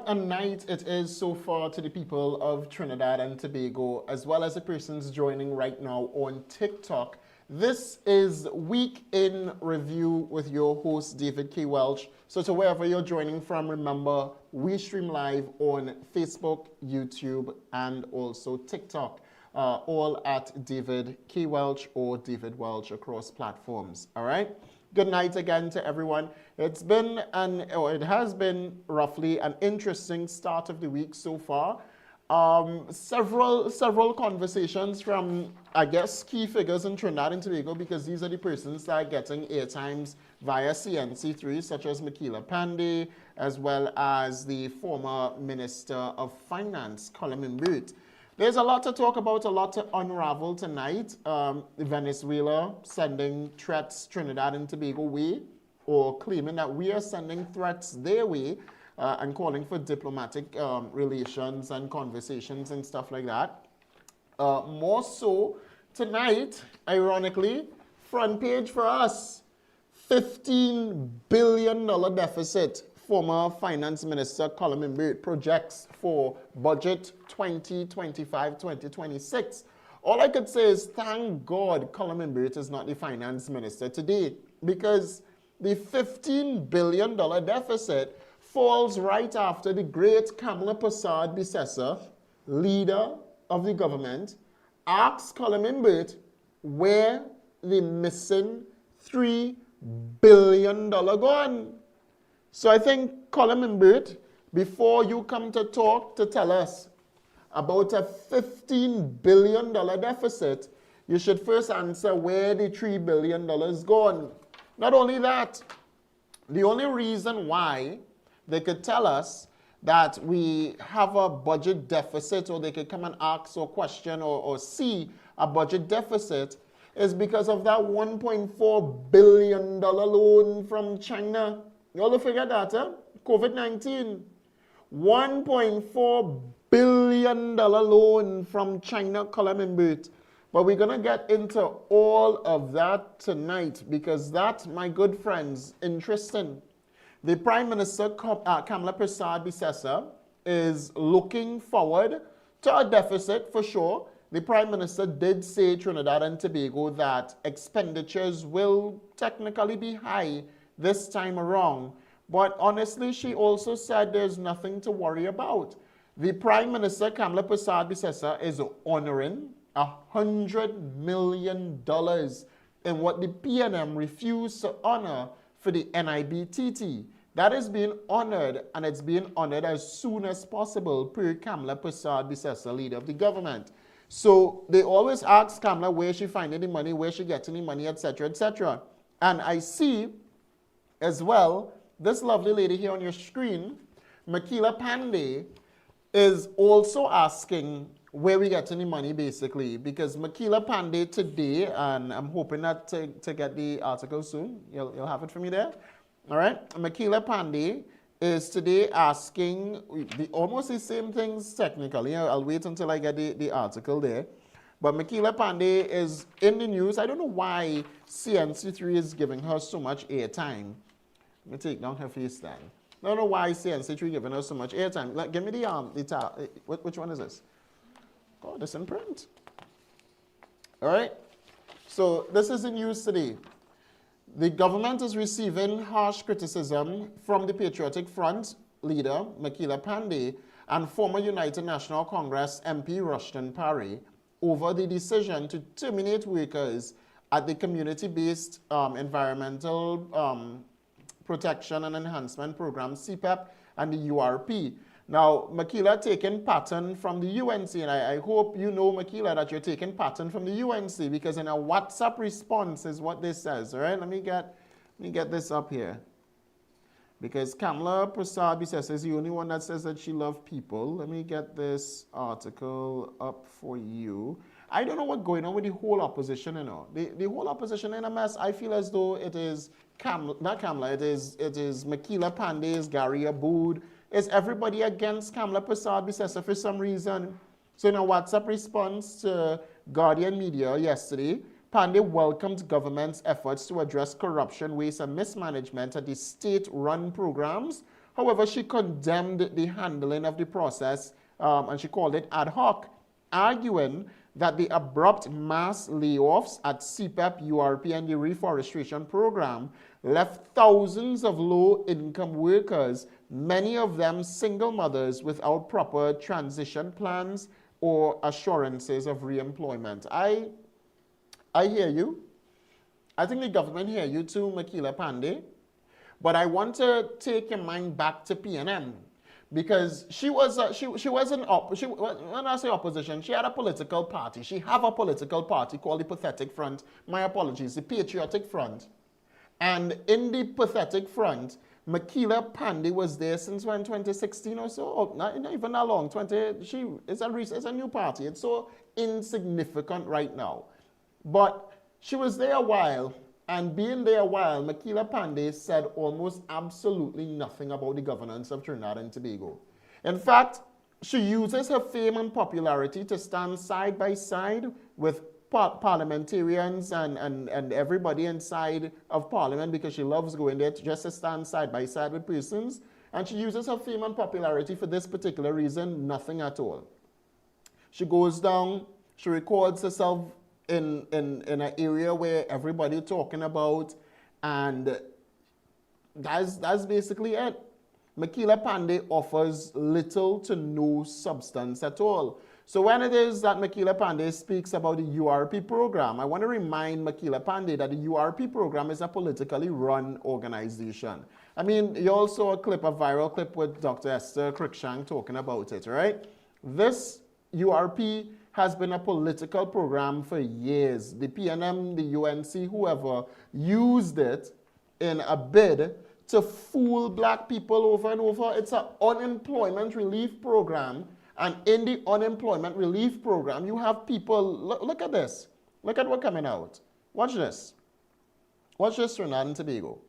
a night it is so far to the people of Trinidad and Tobago, as well as the persons joining right now on TikTok. This is Week in Review with your host, David K. Welch. So to wherever you're joining from, remember, we stream live on Facebook, YouTube, and also TikTok, all at David K. Welch or David Welch across platforms, all right? Good night again to everyone. It has been roughly an interesting start of the week so far. Several conversations from, I guess, key figures in Trinidad and Tobago, because these are the persons that are getting airtimes via CNC3, such as Makila Pandey, as well as the former Minister of Finance, Colin Burt. There's a lot to talk about, a lot to unravel tonight. Venezuela sending threats Trinidad and Tobago way, or claiming that we are sending threats their way, and calling for diplomatic relations and conversations and stuff like that. More so tonight, ironically, front page for us, $15 billion deficit. Former Finance Minister Colin Burt projects for budget 2025-2026. All I could say is thank God Colin Burt is not the Finance Minister today, because the $15 billion deficit falls right after the great Kamala Persad-Bissessar, leader of the government, asks Colin Burt where the missing $3 billion gone. So I think, Colin Burt, before you come to talk to tell us about a $15 billion deficit, you should first answer where the $3 billion gone. Not only that, the only reason why they could tell us that we have a budget deficit, or they could come and ask or question or see a budget deficit, is because of that $1.4 billion loan from China. You all figure that, eh? COVID-19. $1.4 billion loan from China, Colin Burt. But we're going to get into all of that tonight, because that, my good friends, interesting. The Prime Minister, Kamala Persad-Bissessar, is looking forward to a deficit for sure. The Prime Minister did say Trinidad and Tobago that expenditures will technically be high this time around. But honestly, she also said there's nothing to worry about. The Prime Minister, Kamala Persad-Bissessar, is honoring $100 million in what the PNM refused to honor for the NIBTT. That is being honored, and it's being honored as soon as possible per Kamala Persad-Bissessar, leader of the government. So they always ask Kamala where she finding the money, where she getting the money, etc., etc. And I see as well, this lovely lady here on your screen, Makila Pandey, is also asking where we get any money, basically, because Makila Pandey today, and I'm hoping that to get the article soon, you'll have it for me there, all right? Makila Pandey is today asking almost the same things technically. I'll wait until I get the article there. But Makila Pandey is in the news. I don't know why CNC3 is giving her so much airtime. Let me take down her face stand. I don't know why CNC3 giving her so much airtime. Like, give me which one is this? Oh, this in print. All right. So this is the news today. The government is receiving harsh criticism from the Patriotic Front leader, Makila Pandey, and former United National Congress MP Rushton Parry over the decision to terminate workers at the community-based environmental protection and enhancement program, CPEP, and the URP. Now, Makila taking pattern from the UNC, and I hope you know, Makila, that you're taking pattern from the UNC, because in a WhatsApp response is what this says, all right? Let me get this up here. Because Kamala Persad-Bissessar is the only one that says that she loves people. Let me get this article up for you. I don't know what's going on with the whole opposition, you know. The whole opposition in a mess. I feel as though it is not Kamala, it is Makila Pandey, it's Gary Aboud. It's everybody against Kamala Persad-Bissessar for some reason. So in a WhatsApp response to Guardian Media yesterday, Pandey welcomed government's efforts to address corruption, waste, and mismanagement at the state-run programs. However, she condemned the handling of the process and she called it ad hoc, arguing that the abrupt mass layoffs at CPEP, URP, and the reforestation program left thousands of low-income workers, many of them single mothers, without proper transition plans or assurances of re-employment. I hear you. I think the government hear you too, Makila Pandey. But I want to take your mind back to PNM. Because she was when I say opposition, she had a political party. She have a political party called the Pathetic Front. My apologies, the Patriotic Front. And in the Pathetic Front, Makila Pandey was there since when, 2016 or so? Oh, not even that long. It's a new party. It's so insignificant right now. But she was there a while. And being there a while, Makila Pandey said almost absolutely nothing about the governance of Trinidad and Tobago. In fact, she uses her fame and popularity to stand side by side with parliamentarians and everybody inside of Parliament because she loves going there just to stand side by side with persons. And she uses her fame and popularity for this particular reason, nothing at all. She goes down, she records herself in an area where everybody talking about, and that's basically it. Makila Pandey offers little to no substance at all. So when it is that Makila Pandey speaks about the URP program, I want to remind Makila Pandey that the URP program is a politically run organization. I mean, you all saw a viral clip with Dr. Esther Cruikshank talking about it, right? This URP has been a political program for years. The PNM, the UNC, whoever, used it in a bid to fool black people over and over. It's an unemployment relief program. And in the unemployment relief program, you have people, look at this. Look at what's coming out. Watch this. Watch this, Trinidad and Tobago.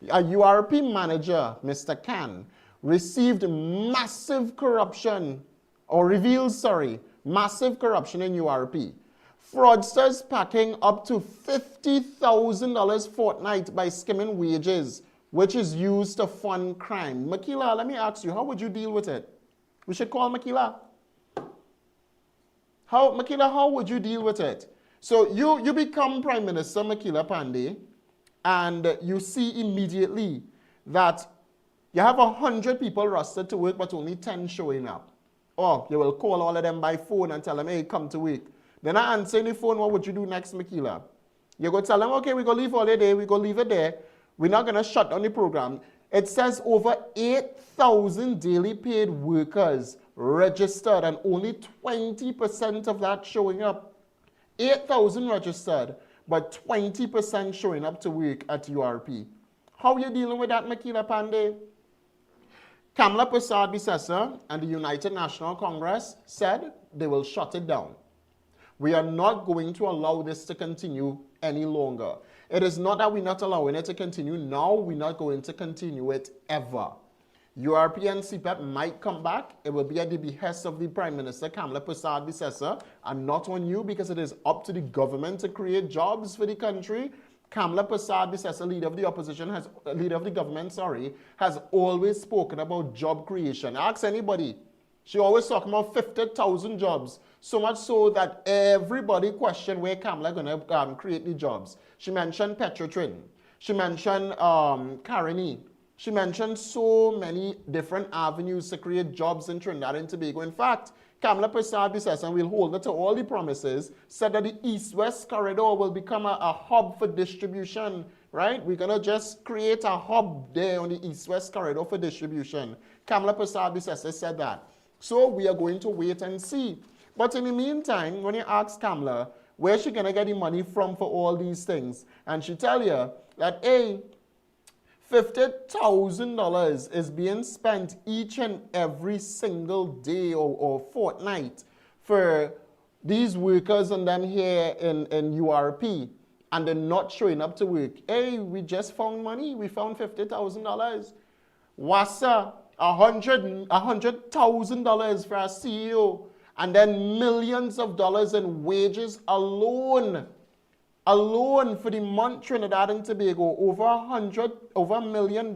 A URP manager, Mr. Khan, received massive corruption, or reveals, sorry, massive corruption in URP. Fraudsters packing up to $50,000 fortnight by skimming wages, which is used to fund crime. Makila, let me ask you, how would you deal with it? We should call Makila. Makila, how would you deal with it? So you become Prime Minister, Makila Pandey, and you see immediately that you have 100 people rostered to work, but only 10 showing up. Or you will call all of them by phone and tell them, hey, come to work. Then I answer the phone, what would you do next, Makila? You go tell them, okay, we're going to leave all day, we're going to leave it there. We're not going to shut down the program. It says over 8,000 daily paid workers registered and only 20% of that showing up. 8,000 registered, but 20% showing up to work at URP. How are you dealing with that, Makila Pandey? Kamla Persad-Bissessar and the United National Congress said they will shut it down. We are not going to allow this to continue any longer. It is not that we're not allowing it to continue. Now we're not going to continue it ever. URP and CPEP might come back. It will be at the behest of the Prime Minister, Kamla Persad-Bissessar, and not on you, because it is up to the government to create jobs for the country. Kamla Persad-Bissessar, leader of the opposition, leader of the government, has always spoken about job creation. Ask anybody. She always talking about 50,000 jobs. So much so that everybody questioned where Kamla going to create the jobs. She mentioned Petrotrin. She mentioned Caroni. She mentioned so many different avenues to create jobs in Trinidad and Tobago. In fact, Kamla Persad-Bissessar, and we'll hold her to all the promises, said that the East-West corridor will become a hub for distribution, right? We're going to just create a hub there on the East-West corridor for distribution. Kamla Persad-Bissessar said that. So we are going to wait and see. But in the meantime, when you ask Kamla, where's she going to get the money from for all these things? And she tell you that, hey, $50,000 is being spent each and every single day or fortnight for these workers and them here in URP, and they're not showing up to work. Hey, we just found money. We found $50,000. WASA, $100,000 for our CEO, and then millions of dollars in wages alone for the month Trinidad and Tobago, over $1 million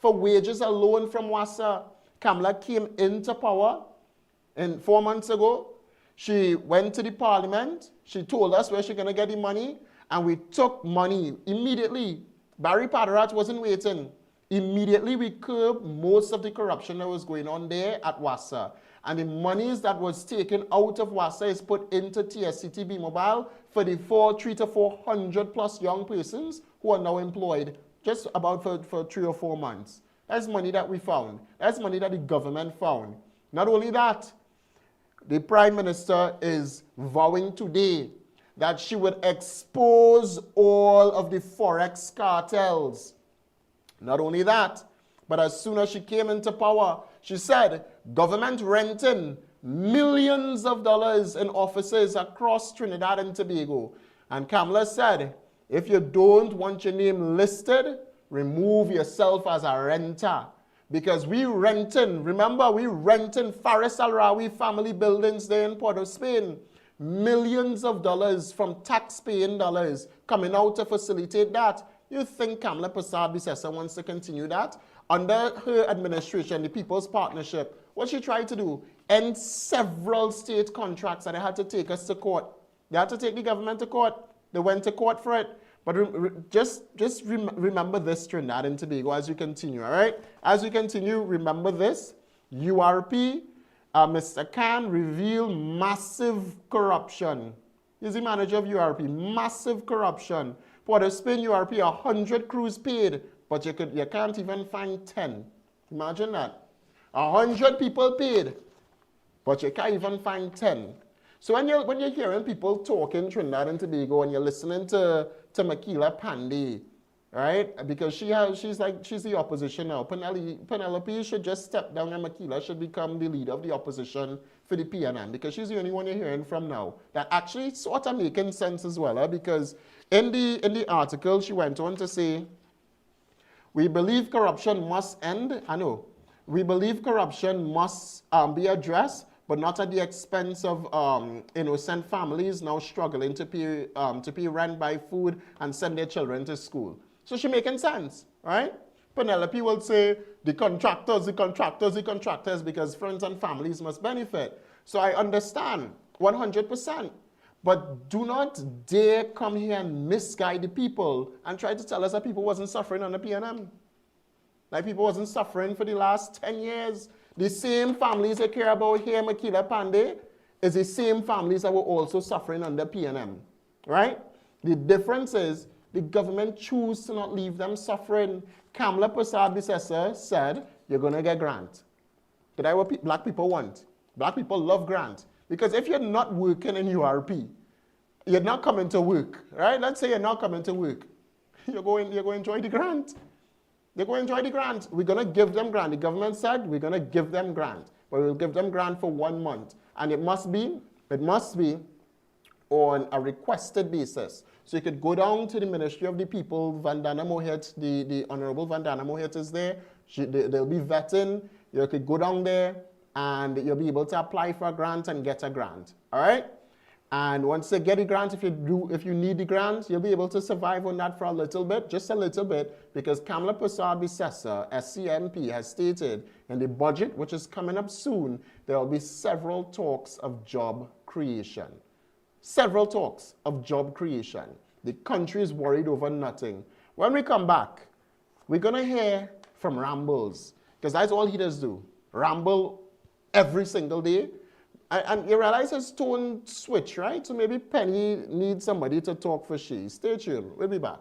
for wages alone from WASA. Kamala came into power 4 months ago. She went to the parliament. She told us where she's going to get the money. And we took money immediately. Barry Paderat wasn't waiting. Immediately we curbed most of the corruption that was going on there at WASA. And the monies that was taken out of WASA is put into TSCTB Mobile for the 300 to 400 plus young persons who are now employed just about for 3 or 4 months. That's money that we found. That's money that the government found. Not only that, the Prime Minister is vowing today that she would expose all of the forex cartels. Not only that, but as soon as she came into power, she said government renting millions of dollars in offices across Trinidad and Tobago. And Kamala said, if you don't want your name listed, remove yourself as a renter. Because we renting, remember, we renting Faris Al-Rawi family buildings there in Port of Spain. Millions of dollars from tax-paying dollars coming out to facilitate that. You think Kamala Persad-Bissessar wants to continue that? Under her administration, the People's Partnership, what she tried to do? End several state contracts that they had to take us to court. They had to take the government to court. They went to court for it. But just remember this, Trinidad and Tobago, as you continue, all right? As you continue, remember this. URP, Mr. Khan revealed massive corruption. He's the manager of URP. Massive corruption. Port of Spain, URP, 100 crews paid, but you can't even find 10. Imagine that. 100 people paid, but you can't even find 10. So when you're hearing people talking Trinidad and Tobago and you're listening to Makila Pandey, right? Because she's the opposition now. Penelope should just step down and Makila should become the leader of the opposition for the PNM because she's the only one you're hearing from now. That actually sort of making sense as well, because in the article she went on to say, we believe corruption must end. We believe corruption must be addressed, but not at the expense of innocent families now struggling to pay rent, buy food, and send their children to school. So she's making sense, right? Penelope will say, the contractors, because friends and families must benefit. So I understand 100%. But do not dare come here and misguide the people and try to tell us that people wasn't suffering under PNM. Like people wasn't suffering for the last 10 years. The same families that care about here, Makila Pandey, is the same families that were also suffering under PNM, right? The difference is the government choose to not leave them suffering. Kamala Persad-Bissessar said, you're going to get grant. That's what black people want. Black people love grant. Because if you're not working in URP, you're not coming to work, right? Let's say you're not coming to work. You're going to enjoy the grant. They're going to enjoy the grant. We're going to give them grant. The government said we're going to give them grant. But we'll give them grant for 1 month. And it must be on a requested basis. So you could go down to the Ministry of the People, Vandana Mohit, the Honorable Vandana Mohit is there. They'll be vetting. You could go down there and you'll be able to apply for a grant and get a grant. All right? And once you get a grant, if you need the grant, you'll be able to survive on that for a little bit, just a little bit, because Kamala Persad-Bissessar, SCMP, has stated in the budget, which is coming up soon, there will be several talks of job creation. Several talks of job creation. The country is worried over nothing. When we come back, we're going to hear from Rambles, because that's all he does do. Ramble every single day. And you realize his tone switch, right? So maybe Penny needs somebody to talk for she. Stay tuned. We'll be back.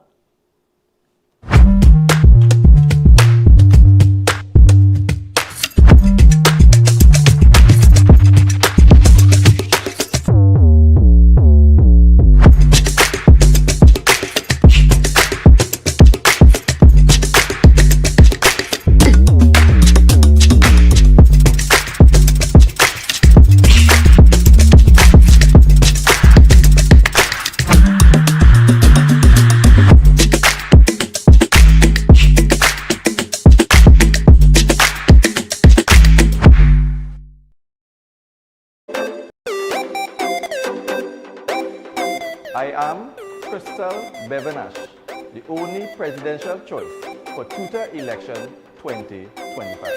Bevenash, the only presidential choice for Tutor election 2025.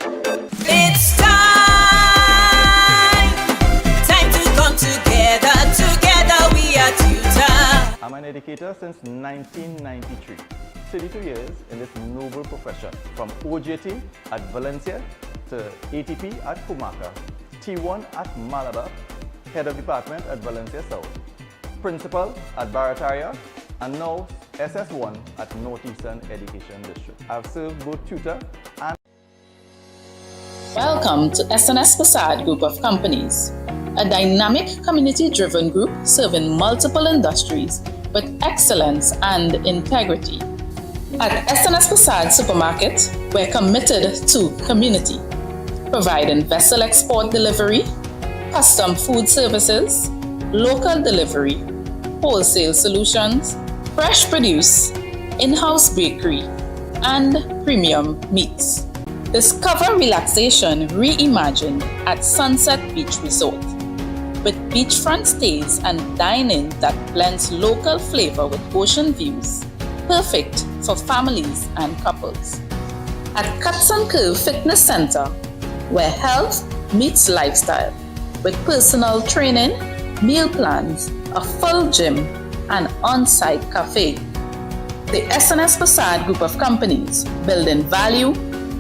It's time to come together. Together we are tutor. I'm an educator since 1993. 32 years in this noble profession, from OJT at Valencia to ATP at Pumaca, T1 at Malabar, head of department at Valencia South, principal at Barataria, and now SS1 at Northeastern Education District. I've served both tutor and... Welcome to SNS Facade Group of Companies, a dynamic community-driven group serving multiple industries with excellence and integrity. At SNS Facade Supermarket, we're committed to community, providing vessel export delivery, custom food services, local delivery, wholesale solutions, fresh produce, in-house bakery, and premium meats. Discover relaxation reimagined at Sunset Beach Resort, with beachfront stays and dining that blends local flavor with ocean views, perfect for families and couples. At Cuts and Curve Fitness Center, where health meets lifestyle, with personal training, meal plans, a full gym, and on-site cafe. The SNS Facade Group of Companies, building value,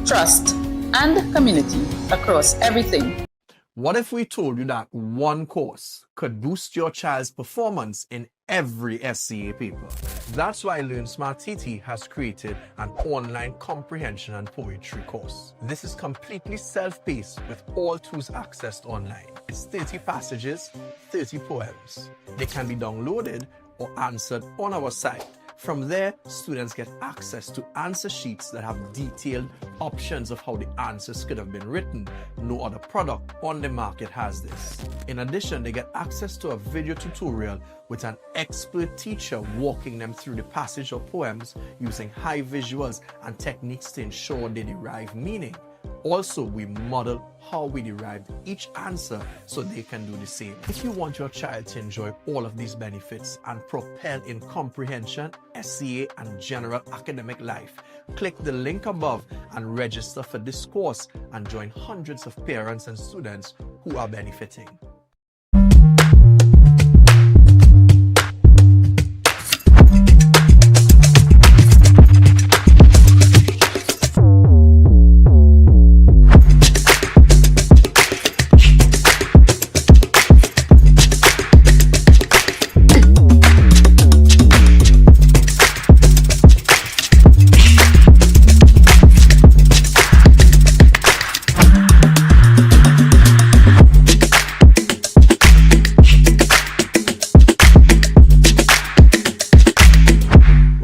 trust, and community across everything. What if we told you that one course could boost your child's performance in every SCA paper? That's why Learn Smart TT has created an online comprehension and poetry course. This is completely self-paced with all tools accessed online. It's 30 passages, 30 poems. They can be downloaded or answered on our site. From there, students get access to answer sheets that have detailed options of how the answers could have been written. No other product on the market has this. In addition, they get access to a video tutorial with an expert teacher walking them through the passage of poems using high visuals and techniques to ensure they derive meaning. Also, we model how we derived each answer so they can do the same. If you want your child to enjoy all of these benefits and propel in comprehension, SCA, and general academic life, click the link above and register for this course and join hundreds of parents and students who are benefiting.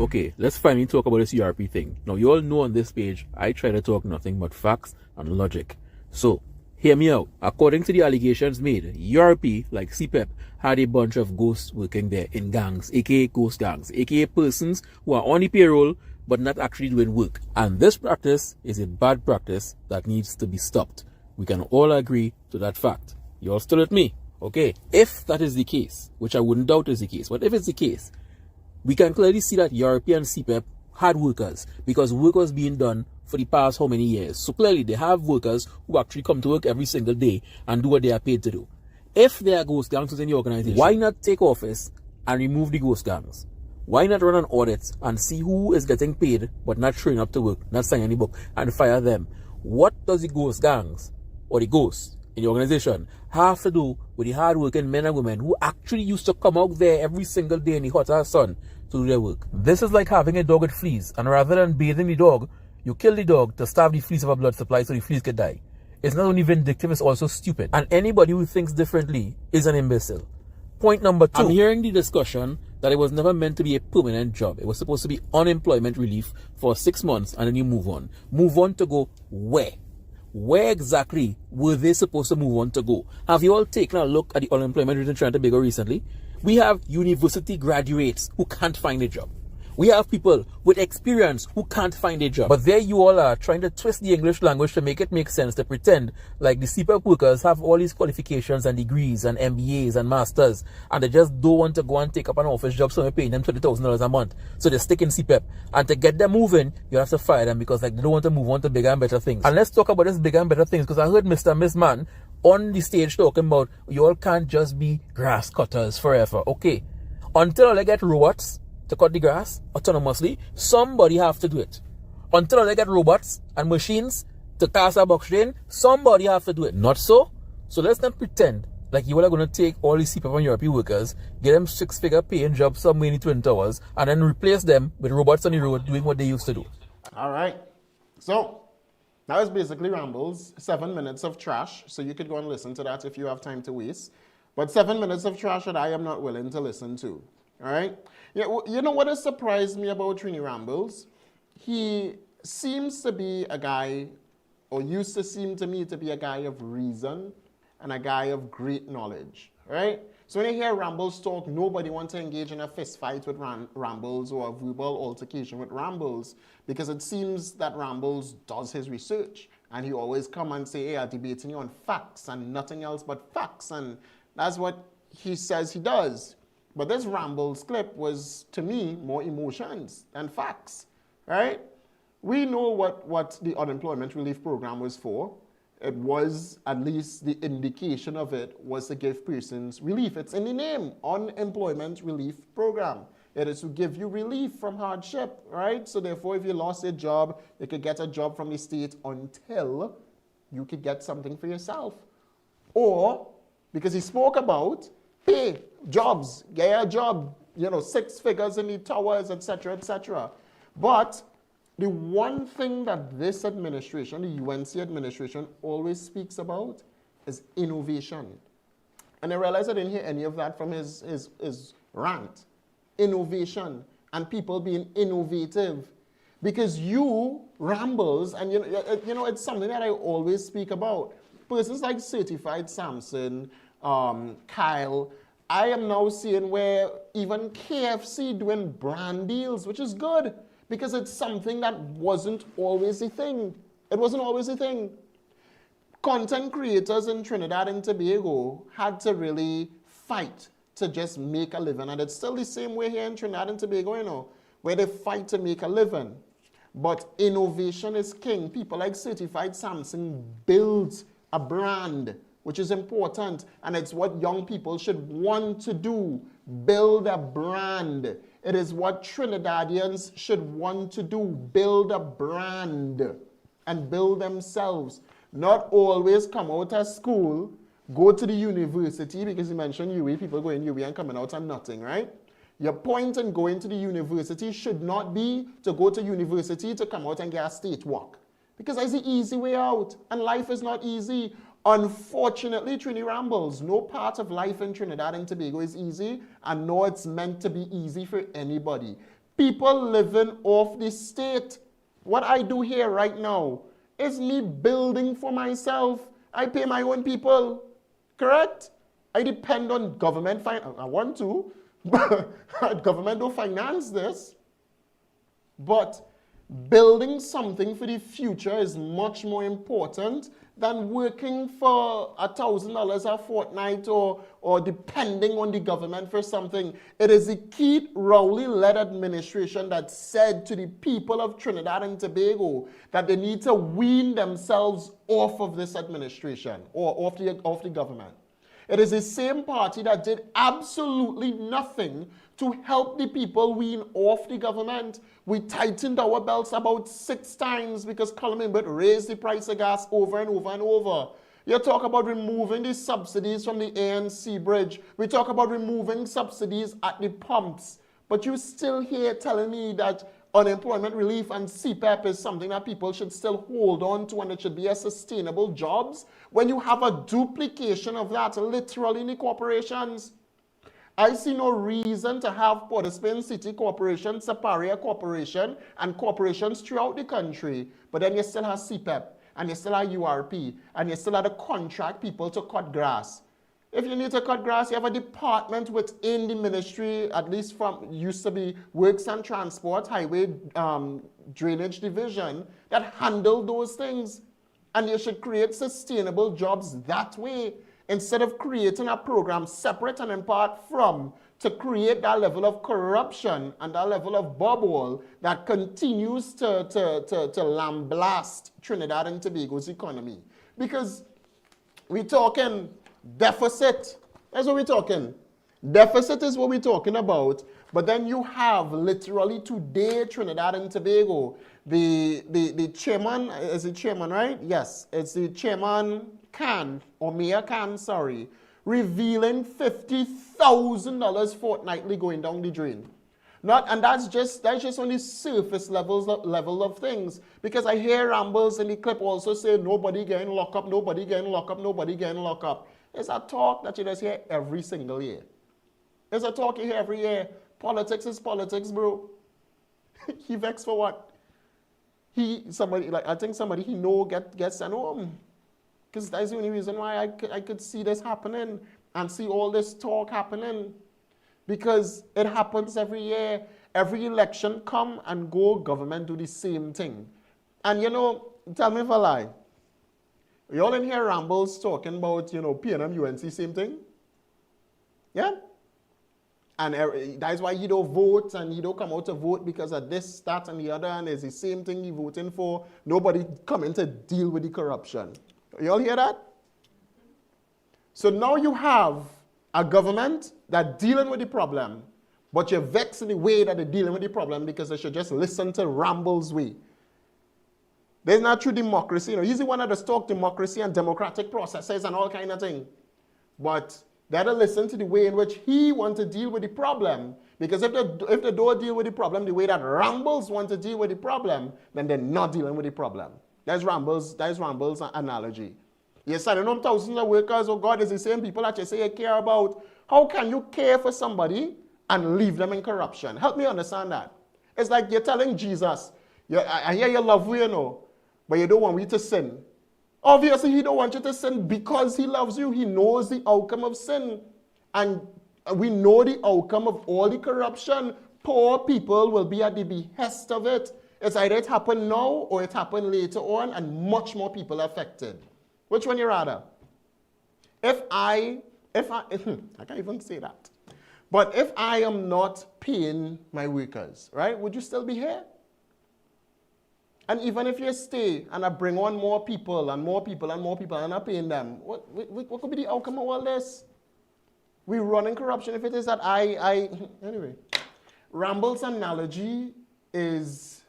Okay, let's finally talk about this ERP thing. Now, you all know on this page, I try to talk nothing but facts and logic. So, hear me out. According to the allegations made, ERP, like CPEP, had a bunch of ghosts working there in gangs, aka ghost gangs, aka persons who are on the payroll but not actually doing work. And this practice is a bad practice that needs to be stopped. We can all agree to that fact. You all still with me? Okay. If that is the case, which I wouldn't doubt is the case, but if it's the case, we can clearly see that European CPEP had workers, because work was being done for the past how many years. So clearly they have workers who actually come to work every single day and do what they are paid to do. If there are ghost gangs within the organization, why not take office and remove the ghost gangs? Why not run an audit and see who is getting paid but not showing up to work, not signing any book, and fire them? What does the ghost gangs or the ghosts in the organization have to do with the hard-working men and women who actually used to come out there every single day in the hot ass sun to do their work? This is like having a dog with fleas, and rather than bathing the dog, you kill the dog to starve the fleas of a blood supply so the fleas can die. It's not only vindictive, it's also stupid. And anybody who thinks differently is an imbecile. Point number 2. I'm hearing the discussion that it was never meant to be a permanent job. It was supposed to be unemployment relief for 6 months and then you move on. Move on to go where? Where exactly were they supposed to move on to go? Have you all taken a look at the unemployment rate in Trinidad and Tobago recently? We have university graduates who can't find a job. We have people with experience who can't find a job. But there you all are trying to twist the English language to make it make sense, to pretend like the CPEP workers have all these qualifications and degrees and MBAs and masters, and they just don't want to go and take up an office job, so we're paying them $20,000 a month. So they stick in CPEP. And to get them moving, you have to fire them because like they don't want to move on to bigger and better things. And let's talk about this bigger and better things, because I heard Mr. and Miss Man on the stage talking about you all can't just be grass cutters forever. Okay, until they get robots to cut the grass autonomously, somebody have to do it. Until they get robots and machines to cast a box drain, somebody have to do it. Not so? So let's not pretend like you all are going to take all these CPEP and European workers, get them six-figure paying jobs somewhere in the Twin Towers, and then replace them with robots on the road doing what they used to do. All right. So that was basically Rambles, 7 minutes of trash. So you could go and listen to that if you have time to waste. But 7 minutes of trash that I am not willing to listen to. All right? Yeah, you know what has surprised me about Trini Rambles? He seems to be a guy, or used to seem to me to be a guy of reason and a guy of great knowledge, right? So when you hear Rambles talk, nobody wants to engage in a fist fight with Rambles or a verbal altercation with Rambles, because it seems that Rambles does his research and he always come and say, hey, I'm debating you on facts and nothing else but facts, and that's what he says he does. But this Rambles clip was, to me, more emotions than facts, right? We know what the unemployment relief program was for. It was, at least the indication of it, was to give persons relief. It's in the name, unemployment relief program. It is to give you relief from hardship, right? So therefore, if you lost your job, you could get a job from the state until you could get something for yourself. Or, because he spoke about pay, jobs, get a job, 6 figures in the towers, etc., etc. But the one thing that this administration, the UNC administration, always speaks about is innovation. And I realize I didn't hear any of that from his rant. Innovation and people being innovative. Because you, Rambles, and it's something that I always speak about. Persons like Certified Samson, Kyle, I am now seeing where even KFC doing brand deals, which is good, because it's something that wasn't always a thing. It wasn't always a thing. Content creators in Trinidad and Tobago had to really fight to just make a living, and it's still the same way here in Trinidad and Tobago, where they fight to make a living. But innovation is king. People like Certified Samson build a brand, which is important, and it's what young people should want to do, build a brand. It is what Trinidadians should want to do, build a brand and build themselves. Not always come out of school, go to the university, because you mentioned UWI, people going UWI and coming out and nothing, right? Your point in going to the university should not be to go to university to come out and get a state work, because that's the easy way out, and life is not easy. Unfortunately, Trini Rambles, no part of life in Trinidad and Tobago is easy, and nor it's meant to be easy for anybody. People living off the state. What I do here right now is me building for myself. I pay my own people, correct? I depend on government. I want to, but government don't finance this. But building something for the future is much more important than working for $1,000 a fortnight or depending on the government for something. It is the Keith Rowley-led administration that said to the people of Trinidad and Tobago that they need to wean themselves off of this administration or off the government. It is the same party that did absolutely nothing to help the people wean off the government. We tightened our belts about 6 times because Colin Imbert raised the price of gas over and over and over. You talk about removing the subsidies from the ANC bridge. We talk about removing subsidies at the pumps. But you're still here telling me that unemployment relief and CPEP is something that people should still hold on to and it should be a sustainable jobs when you have a duplication of that literally in the corporations. I see no reason to have Port of Spain City Corporation, Saparia Corporation, and corporations throughout the country, but then you still have CPEP, and you still have URP, and you still have the contract people to cut grass. If you need to cut grass, you have a department within the ministry, at least from used to be Works and Transport, Highway Drainage Division, that handle those things. And you should create sustainable jobs that way, instead of creating a program separate and apart from, to create that level of corruption and that level of bubble that continues to lambaste Trinidad and Tobago's economy. Because we're talking deficit. That's what we're talking. Deficit is what we're talking about. But then you have literally today Trinidad and Tobago, the chairman, is the chairman, right? Yes, it's the chairman Mayor Khan, sorry, revealing $50,000 fortnightly going down the drain. And that's just only surface level of things. Because I hear rambles in the clip also say nobody getting locked up, nobody getting locked up, nobody getting locked up. It's a talk that you just hear every single year. It's a talk you hear every year. Politics is politics, bro. He vexed for what? I think somebody he know gets sent home. Because that's the only reason why I could see this happening and see all this talk happening. Because it happens every year. Every election come and go, government do the same thing. And tell me if I lie. You all in here rambles talking about, PNM, UNC, same thing? Yeah? And that's why you don't vote and you don't come out to vote because of this, that, and the other, and it's the same thing you're voting for. Nobody coming to deal with the corruption. You all hear that? So now you have a government that's dealing with the problem, but you're vexed in the way that they're dealing with the problem because they should just listen to Ramble's way. There's not true democracy. He's the one that does talk democracy and democratic processes and all kind of thing. But they had to listen to the way in which he wants to deal with the problem. Because if they don't deal with the problem the way that Rambles want to deal with the problem, then they're not dealing with the problem. That's Rambles' analogy. Yes, I don't know thousands of workers, oh God, it's the same people that you say you care about. How can you care for somebody and leave them in corruption? Help me understand that. It's like you're telling Jesus, I hear you love me, but you don't want me to sin. Obviously, he don't want you to sin because he loves you. He knows the outcome of sin. And we know the outcome of all the corruption. Poor people will be at the behest of it. It's either it happened now or it happened later on, and much more people affected. Which one you rather? I can't even say that. But if I am not paying my workers, right, would you still be here? And even if you stay and I bring on more people and more people and more people and I'm not paying them, what could be the outcome of all this? We run in corruption if it is that anyway. Ramble's analogy is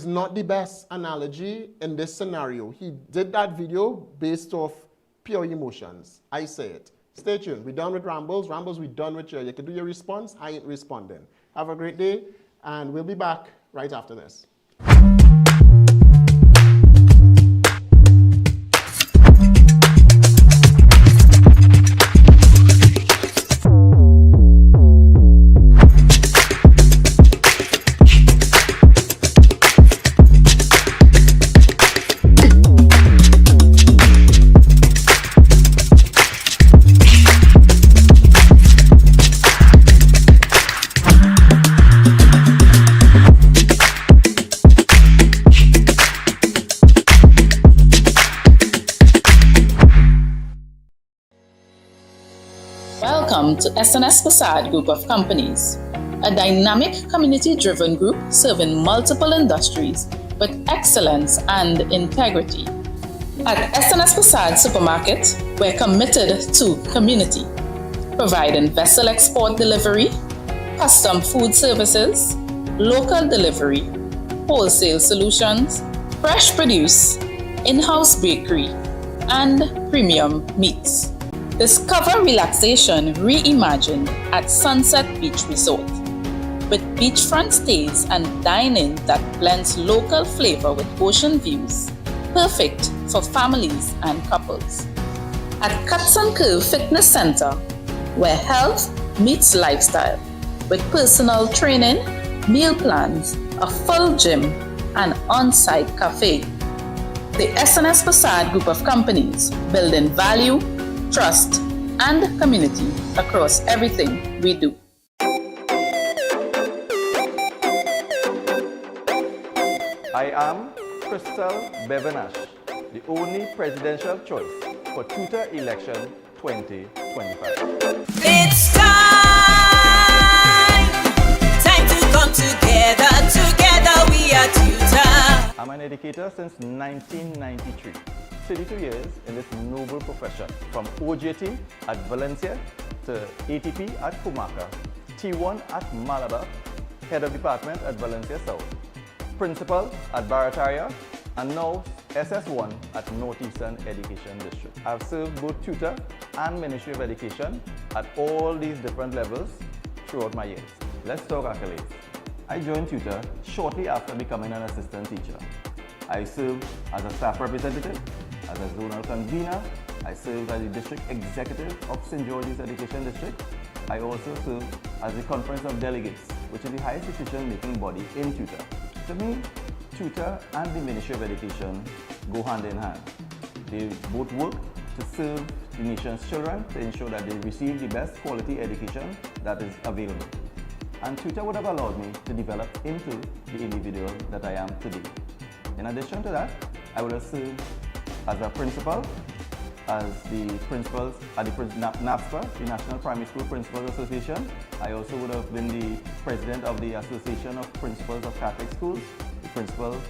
not the best analogy in this scenario. He did that video based off pure emotions. I say it. Stay tuned. We're done with Rambles. Rambles, we're done with you. You can do your response. I ain't responding. Have a great day, and we'll be back right after this. Welcome to SNS Facade Group of Companies, a dynamic community-driven group serving multiple industries with excellence and integrity. At SNS Facade Supermarket, we're committed to community, providing vessel export delivery, custom food services, local delivery, wholesale solutions, fresh produce, in-house bakery, and premium meats. Discover relaxation reimagined at Sunset Beach Resort, with beachfront stays and dining that blends local flavor with ocean views, perfect for families and couples. At Cuts and Curve Fitness Center, where health meets lifestyle, with personal training, meal plans, a full gym, and on-site cafe. The SNS Facade Group of Companies, building value, trust, and community across everything we do. I am Crystal Bevenash, the only presidential choice for Tutor Election 2025. It's time to come together. Together we are tutor. I'm an educator since 1993. 32 years in this noble profession, from OJT at Valencia to ATP at Kumaka, T1 at Malabar, head of department at Valencia South, principal at Barataria, and now SS1 at Northeastern Education District. I've served both tutor and Ministry of Education at all these different levels throughout my years. Let's talk accolades. I joined tutor shortly after becoming an assistant teacher. I served as a staff representative, as a zonal convener. I served as the district executive of St. George's Education District. I also served as the Conference of Delegates, which is the highest decision-making body in tutor. To me, tutor and the Ministry of Education go hand in hand. They both work to serve the nation's children to ensure that they receive the best quality education that is available. And tutor would have allowed me to develop into the individual that I am today. In addition to that, I would have served as a principal, as the principals at the NAPSPA, the National Primary School Principals Association. I also would have been the president of the Association of Principals of Catholic Schools, the principal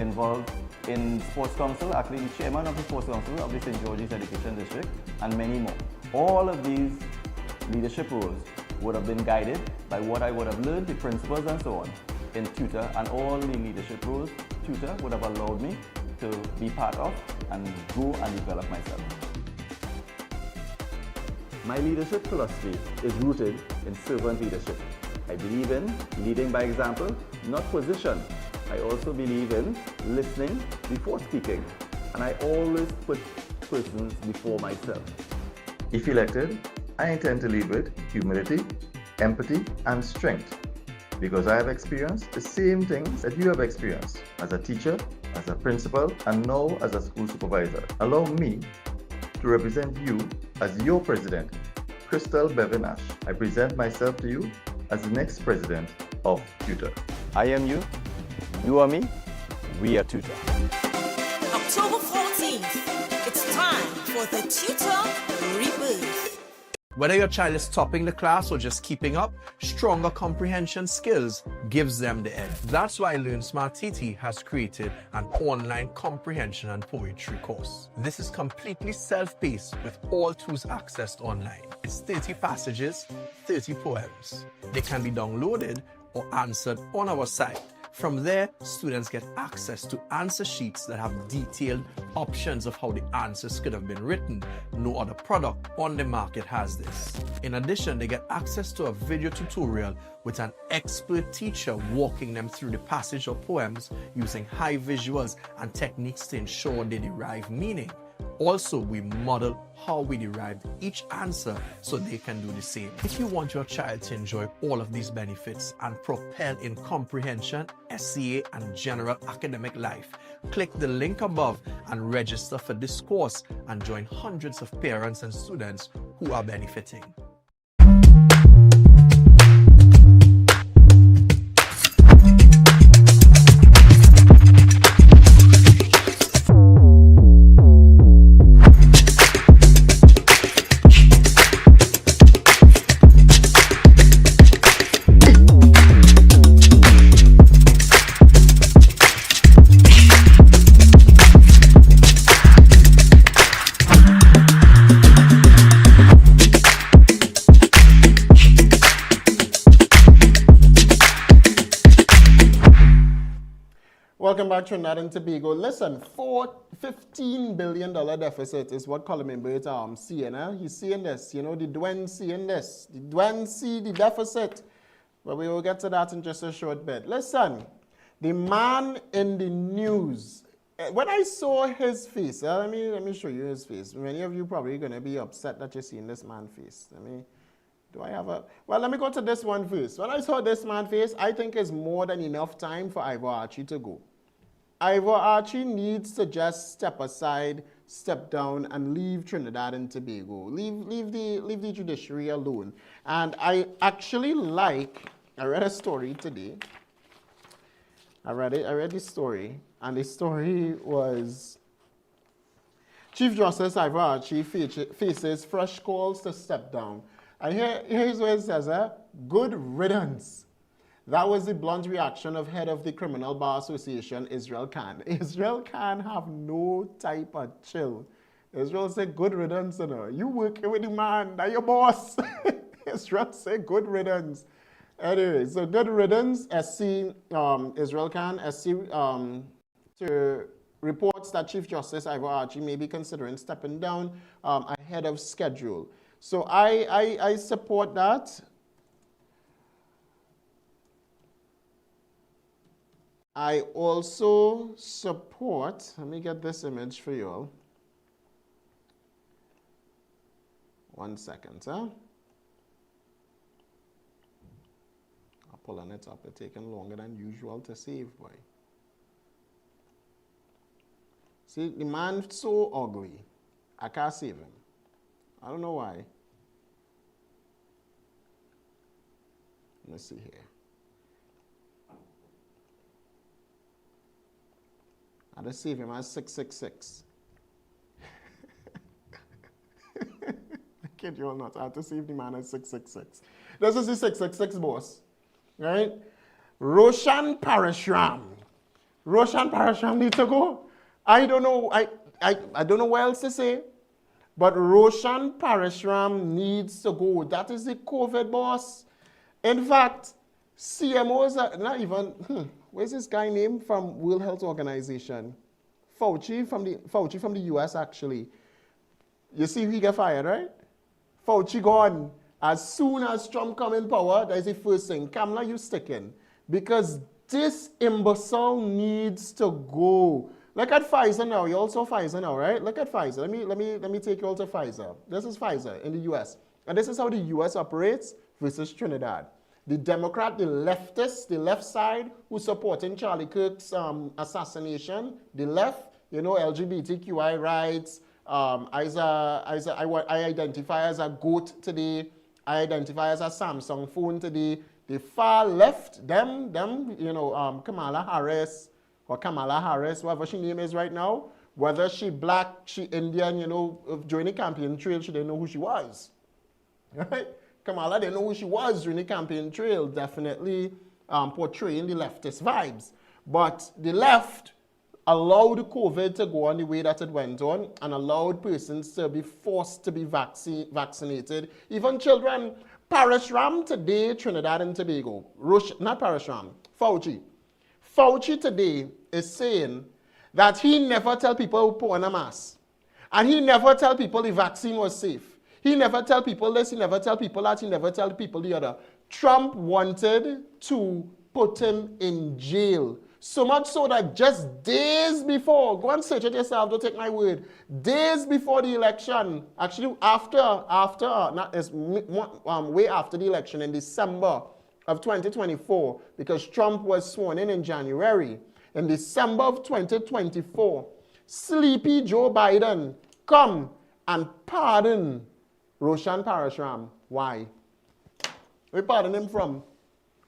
involved in Sports Council, actually the chairman of the Sports Council of the St. George's Education District, and many more. All of these leadership roles would have been guided by what I would have learned, the principles and so on, in tutor, and all the leadership roles tutor would have allowed me to be part of and grow and develop myself. My leadership philosophy is rooted in servant leadership. I believe in leading by example, not position. I also believe in listening before speaking, and I always put persons before myself. If elected, I intend to lead with humility, empathy, and strength, because I have experienced the same things that you have experienced as a teacher, as a principal, and now as a school supervisor. Allow me to represent you as your president, Crystal Bevenash. I present myself to you as the next president of Tutor. I am you are me, we are Tutor. October 14th, it's time for the tutor rebirth. Whether your child is topping the class or just keeping up, stronger comprehension skills gives them the edge. That's why Learn Smart TT has created an online comprehension and poetry course. This is completely self-paced with all tools accessed online. It's 30 passages, 30 poems. They can be downloaded or answered on our site. From there, students get access to answer sheets that have detailed options of how the answers could have been written. No other product on the market has this. In addition, they get access to a video tutorial with an expert teacher walking them through the passage or poems using high visuals and techniques to ensure they derive meaning. Also, we model how we derived each answer so they can do the same. If you want your child to enjoy all of these benefits and propel in comprehension, SCA, and general academic life, click the link above and register for this course and join hundreds of parents and students who are benefiting. Welcome back to Trinidad and Tobago. Listen, $15 billion deficit is what Colin Burt seeing. He's seeing this. You know, the Dwen seeing this. The Dwen see the deficit. But we will get to that in just a short bit. Listen, the man in the news. When I saw his face, let me show you his face. Many of you probably going to be upset that you're seeing this man's face. Well, let me go to this one first. When I saw this man's face, I think it's more than enough time for Ivor Archie to go. Ivor Archie needs to just step aside step down and leave Trinidad and Tobago. Leave the judiciary alone. And I actually I read a story today. I read the story, and the story was Chief Justice Ivor Archie faces fresh calls to step down. And here's what it says, good riddance. That was the blunt reaction of head of the Criminal Bar Association, Israel Khan. Israel Khan have no type of chill. Israel say good riddance, you know. You working with the man, that your boss. Israel say good riddance. Anyway, so good riddance, SC, Israel Khan, SC, to reports that Chief Justice Ivor Archie may be considering stepping down ahead of schedule. So I support that. I also support, let me get this image for you all. 1 second, huh? I'm pulling it up. It's taking longer than usual to save, boy. See, the man's so ugly. I can't save him. I don't know why. Let's see here. I just save him as 666. I kid you all not. I had to save the man as 666. This is the 666 boss. Right? Roshan Parashram. Roshan Parashram needs to go. I don't know. I don't know what else to say. But Roshan Parashram needs to go. That is the COVID boss. In fact, CMOs are not even, where's this guy name from World Health Organization? Fauci from the US actually. You see he get fired, right? Fauci gone. As soon as Trump come in power, that's the first thing. Kamala, you stick in. Because this imbecile needs to go. Look at Pfizer now. You also Pfizer now, right? Look at Pfizer. Let me take you all to Pfizer. This is Pfizer in the US. And this is how the US operates versus Trinidad. The Democrat, the leftists, the left side, who's supporting Charlie Kirk's assassination, the left, you know, LGBTQI rights, I identify as a goat today, I identify as a Samsung phone today. The far left, them, you know, Kamala Harris, whatever she name is right now, whether she black, she Indian, you know, during the campaign trail, she didn't know who she was, right? Kamala didn't know who she was during the campaign trail, definitely portraying the leftist vibes. But the left allowed COVID to go on the way that it went on and allowed persons to be forced to be vaccinated. Even children. Parashram today, Trinidad and Tobago. Not Parashram, Fauci. Fauci today is saying that he never tell people to put on a mask. And he never tell people the vaccine was safe. He never tell people this, he never tell people that, he never tell people the other. Trump wanted to put him in jail. So much so that just days before, go and search it yourself, don't take my word, days before the election, actually way after the election in December of 2024, because Trump was sworn in January. In December of 2024, sleepy Joe Biden come and pardon Roshan Parashram. Why? Where pardon him from?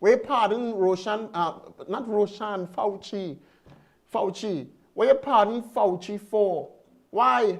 Where pardon Roshan, not Roshan, Fauci. Where you pardon Fauci for? Why?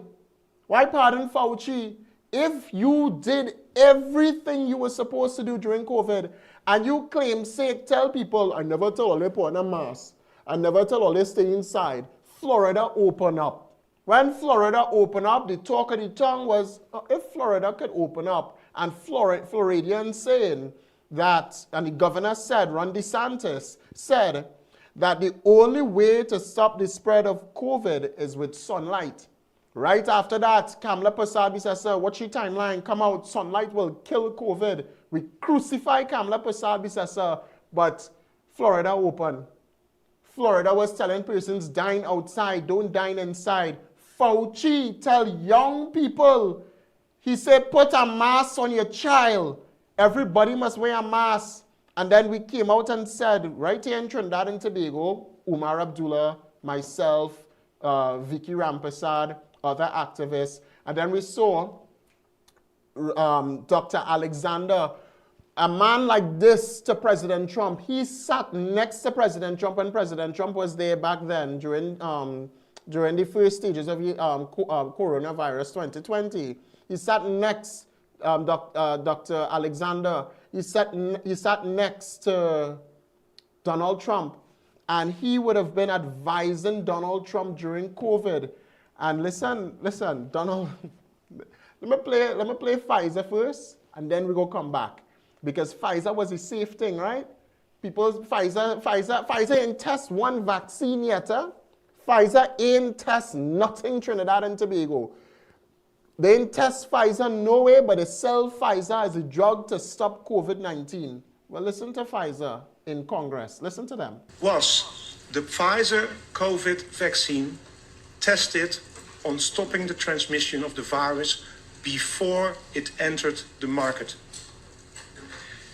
Why pardon Fauci? If you did everything you were supposed to do during COVID, and you claim, tell people, I never tell all they put on a mask, I never tell all they stay inside. Florida open up. When Florida opened up, the talk of the tongue was, if Florida could open up, and Floridians saying that, and the governor said, Ron DeSantis said, that the only way to stop the spread of COVID is with sunlight. Right after that, Kamala Prasad says, sir, what's your timeline? Come out, sunlight will kill COVID. We crucify Kamala Prasad, says, sir, but Florida open. Florida was telling persons, dine outside, don't dine inside. Fauci tell young people, he said, put a mask on your child. Everybody must wear a mask. And then we came out and said, right here in Trinidad and Tobago, Umar Abdullah, myself, Vicky Rampasad, other activists. And then we saw Dr. Alexander, a man like this to President Trump. He sat next to President Trump when President Trump was there back then during the first stages of coronavirus 2020. He sat next, Dr. Alexander, he sat next to Donald Trump, and he would have been advising Donald Trump during COVID. And listen, Donald, let me play Pfizer first, and then we go come back. Because Pfizer was a safe thing, right? Pfizer ain't test one vaccine yet. Pfizer ain't test nothing Trinidad and Tobago. They ain't test Pfizer no way, but they sell Pfizer as a drug to stop COVID-19. Well, listen to Pfizer in Congress. Listen to them. Was the Pfizer COVID vaccine tested on stopping the transmission of the virus before it entered the market?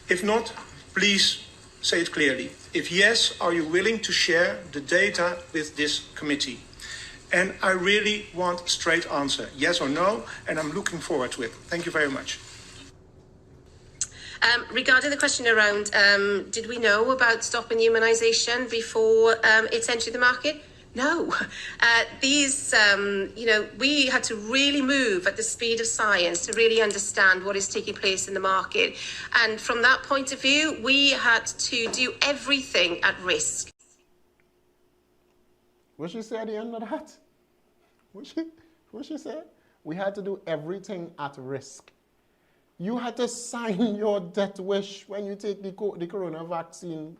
If not, please say it clearly. If yes, are you willing to share the data with this committee? And I really want a straight answer, yes or no, and I'm looking forward to it. Thank you very much. Regarding the question around, did we know about stopping immunisation before it entered the market? No. We had to really move at the speed of science to really understand what is taking place in the market. And from that point of view, we had to do everything at risk. What she said at the end of that? What she said? We had to do everything at risk. You had to sign your death wish when you take the corona vaccine.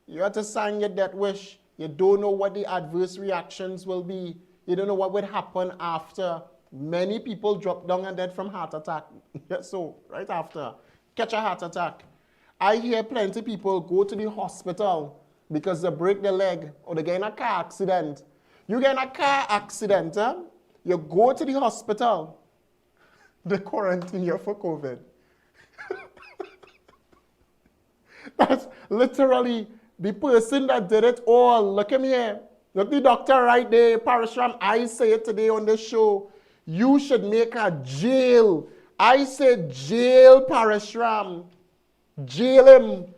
You had to sign your death wish. You don't know what the adverse reactions will be. You don't know what would happen after. Many people drop down and dead from heart attack. So, right after, catch a heart attack. I hear plenty of people go to the hospital because they break their leg or they get in a car accident. You get in a car accident, you go to the hospital, they quarantine you for COVID. That's literally the person that did it all. Look at me here. Look, the doctor right there, Parashram. I say it today on this show. You should make a jail. I said jail Parashram. Jail him.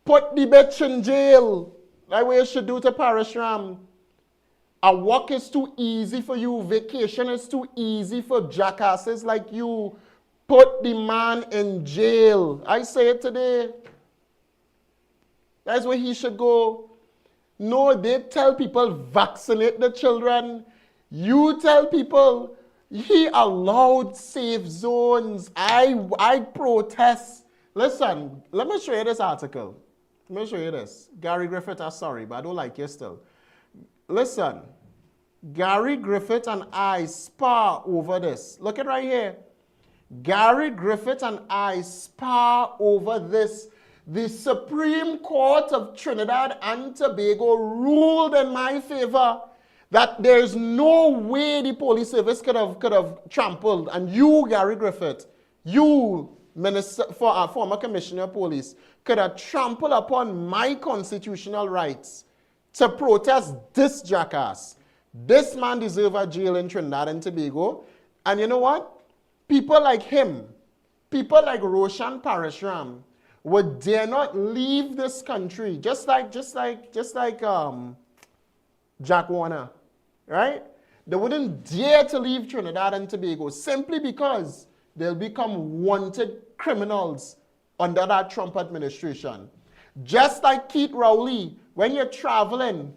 Put the bitch in jail. That's what you should do to Parashram. A walk is too easy for you. Vacation is too easy for jackasses like you. Put the man in jail. I say it today. That's where he should go. No, they tell people vaccinate the children. You tell people he allowed safe zones. I protest. Listen, let me show you this article. Let me show you this. Gary Griffith, I'm sorry, but I don't like you still. Listen, Gary Griffith and I spar over this. Look at right here. Gary Griffith and I spar over this. The Supreme Court of Trinidad and Tobago ruled in my favor that there's no way the police service could have trampled. And you, Gary Griffith, you, former commissioner of police, could have trampled upon my constitutional rights to protest this jackass. This man deserves a jail in Trinidad and Tobago. And you know what? People like him, people like Roshan Parashram, would dare not leave this country, just like Jack Warner, right? They wouldn't dare to leave Trinidad and Tobago simply because they'll become wanted criminals under that Trump administration. Just like Keith Rowley, when you're traveling,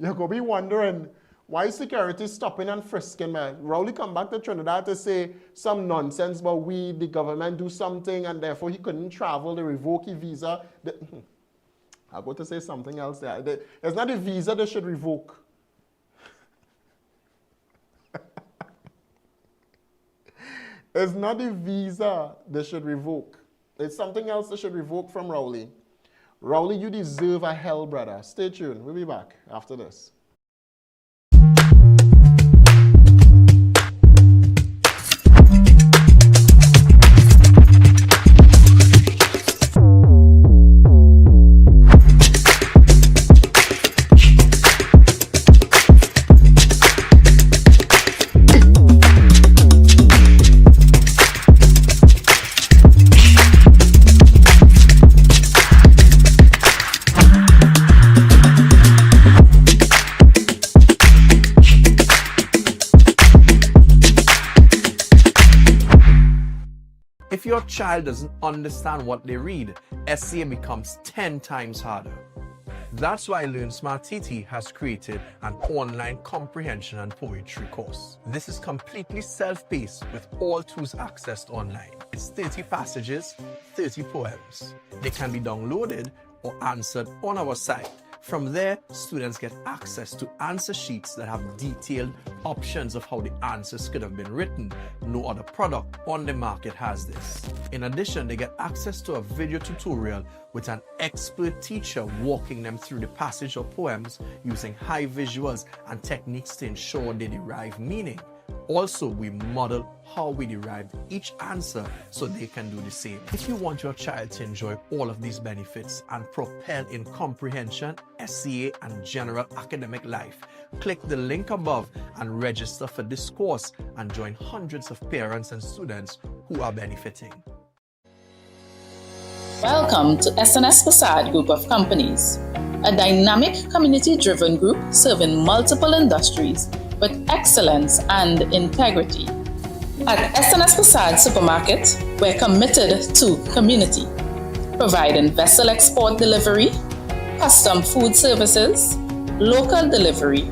you're going to be wondering, why is security stopping and frisking me? Rowley come back to Trinidad to say some nonsense about the government do something and therefore he couldn't travel, they revoke his visa. I'm going to say something else there. It's not a visa they should revoke. It's not a visa they should revoke. It's something else they should revoke from Rowley. Rowley, you deserve a hell, brother. Stay tuned. We'll be back after this. child doesn't understand what they read, SCA becomes 10 times harder. That's why Learn Smart TT has created an online comprehension and poetry course. This is completely self-paced with all tools accessed online. It's 30 passages, 30 poems. They can be downloaded or answered on our site. From there, students get access to answer sheets that have detailed options of how the answers could have been written. No other product on the market has this. In addition, they get access to a video tutorial with an expert teacher walking them through the passage or poems using high visuals and techniques to ensure they derive meaning. Also, we model how we derived each answer so they can do the same. If you want your child to enjoy all of these benefits and propel in comprehension, SCA, and general academic life, click the link above and register for this course and join hundreds of parents and students who are benefiting. Welcome to SNS Facade Group of Companies, a dynamic community-driven group serving multiple industries with excellence and integrity. At SNS Facade Supermarket, we're committed to community, providing vessel export delivery, custom food services, local delivery,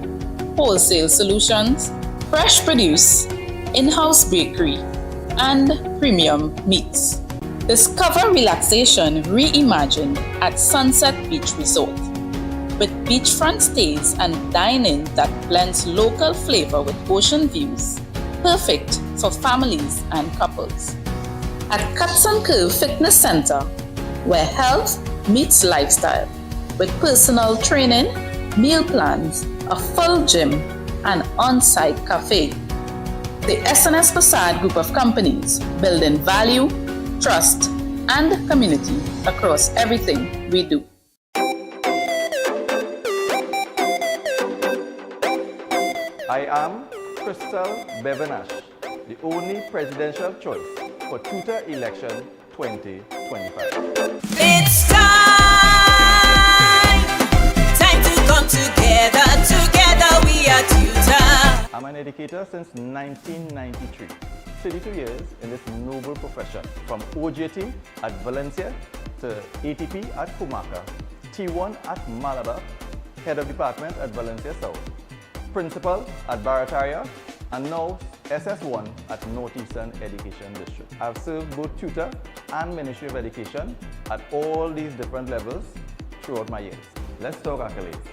wholesale solutions, fresh produce, in-house bakery, and premium meats. Discover relaxation reimagined at Sunset Beach Resort, with beachfront stays and dining that blends local flavor with ocean views, perfect for families and couples. At Cuts and Curve Fitness Center, where health meets lifestyle, with personal training, meal plans, a full gym, and on-site cafe. The SNS Facade Group of Companies, building value, trust, and community across everything we do. I am Crystal Bevenash, the only presidential choice for Tutor Election 2025. It's time to come together, together we are tutor. I'm an educator since 1993. 32 years in this noble profession, from OJT at Valencia to ATP at Kumaka, T1 at Malabar, head of department at Valencia South, principal at Barataria, and now SS1 at Northeastern Education District. I've served both tutor and Ministry of Education at all these different levels throughout my years. Let's talk accolades.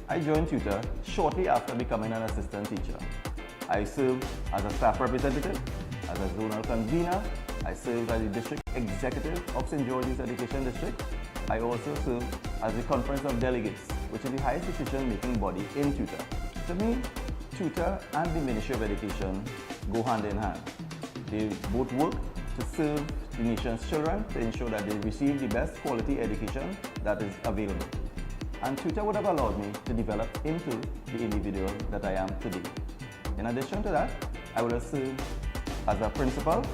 I joined tutor shortly after becoming an assistant teacher. I served as a staff representative, as a zonal convener. I served as the district executive of St. George's Education District. I also served as the Conference of Delegates, which is the highest decision-making body in tutor. To me, tutor and the Ministry of Education go hand in hand. They both work to serve the nation's children to ensure that they receive the best quality education that is available. And tutor would have allowed me to develop into the individual that I am today. In addition to that, I would have served as a principal,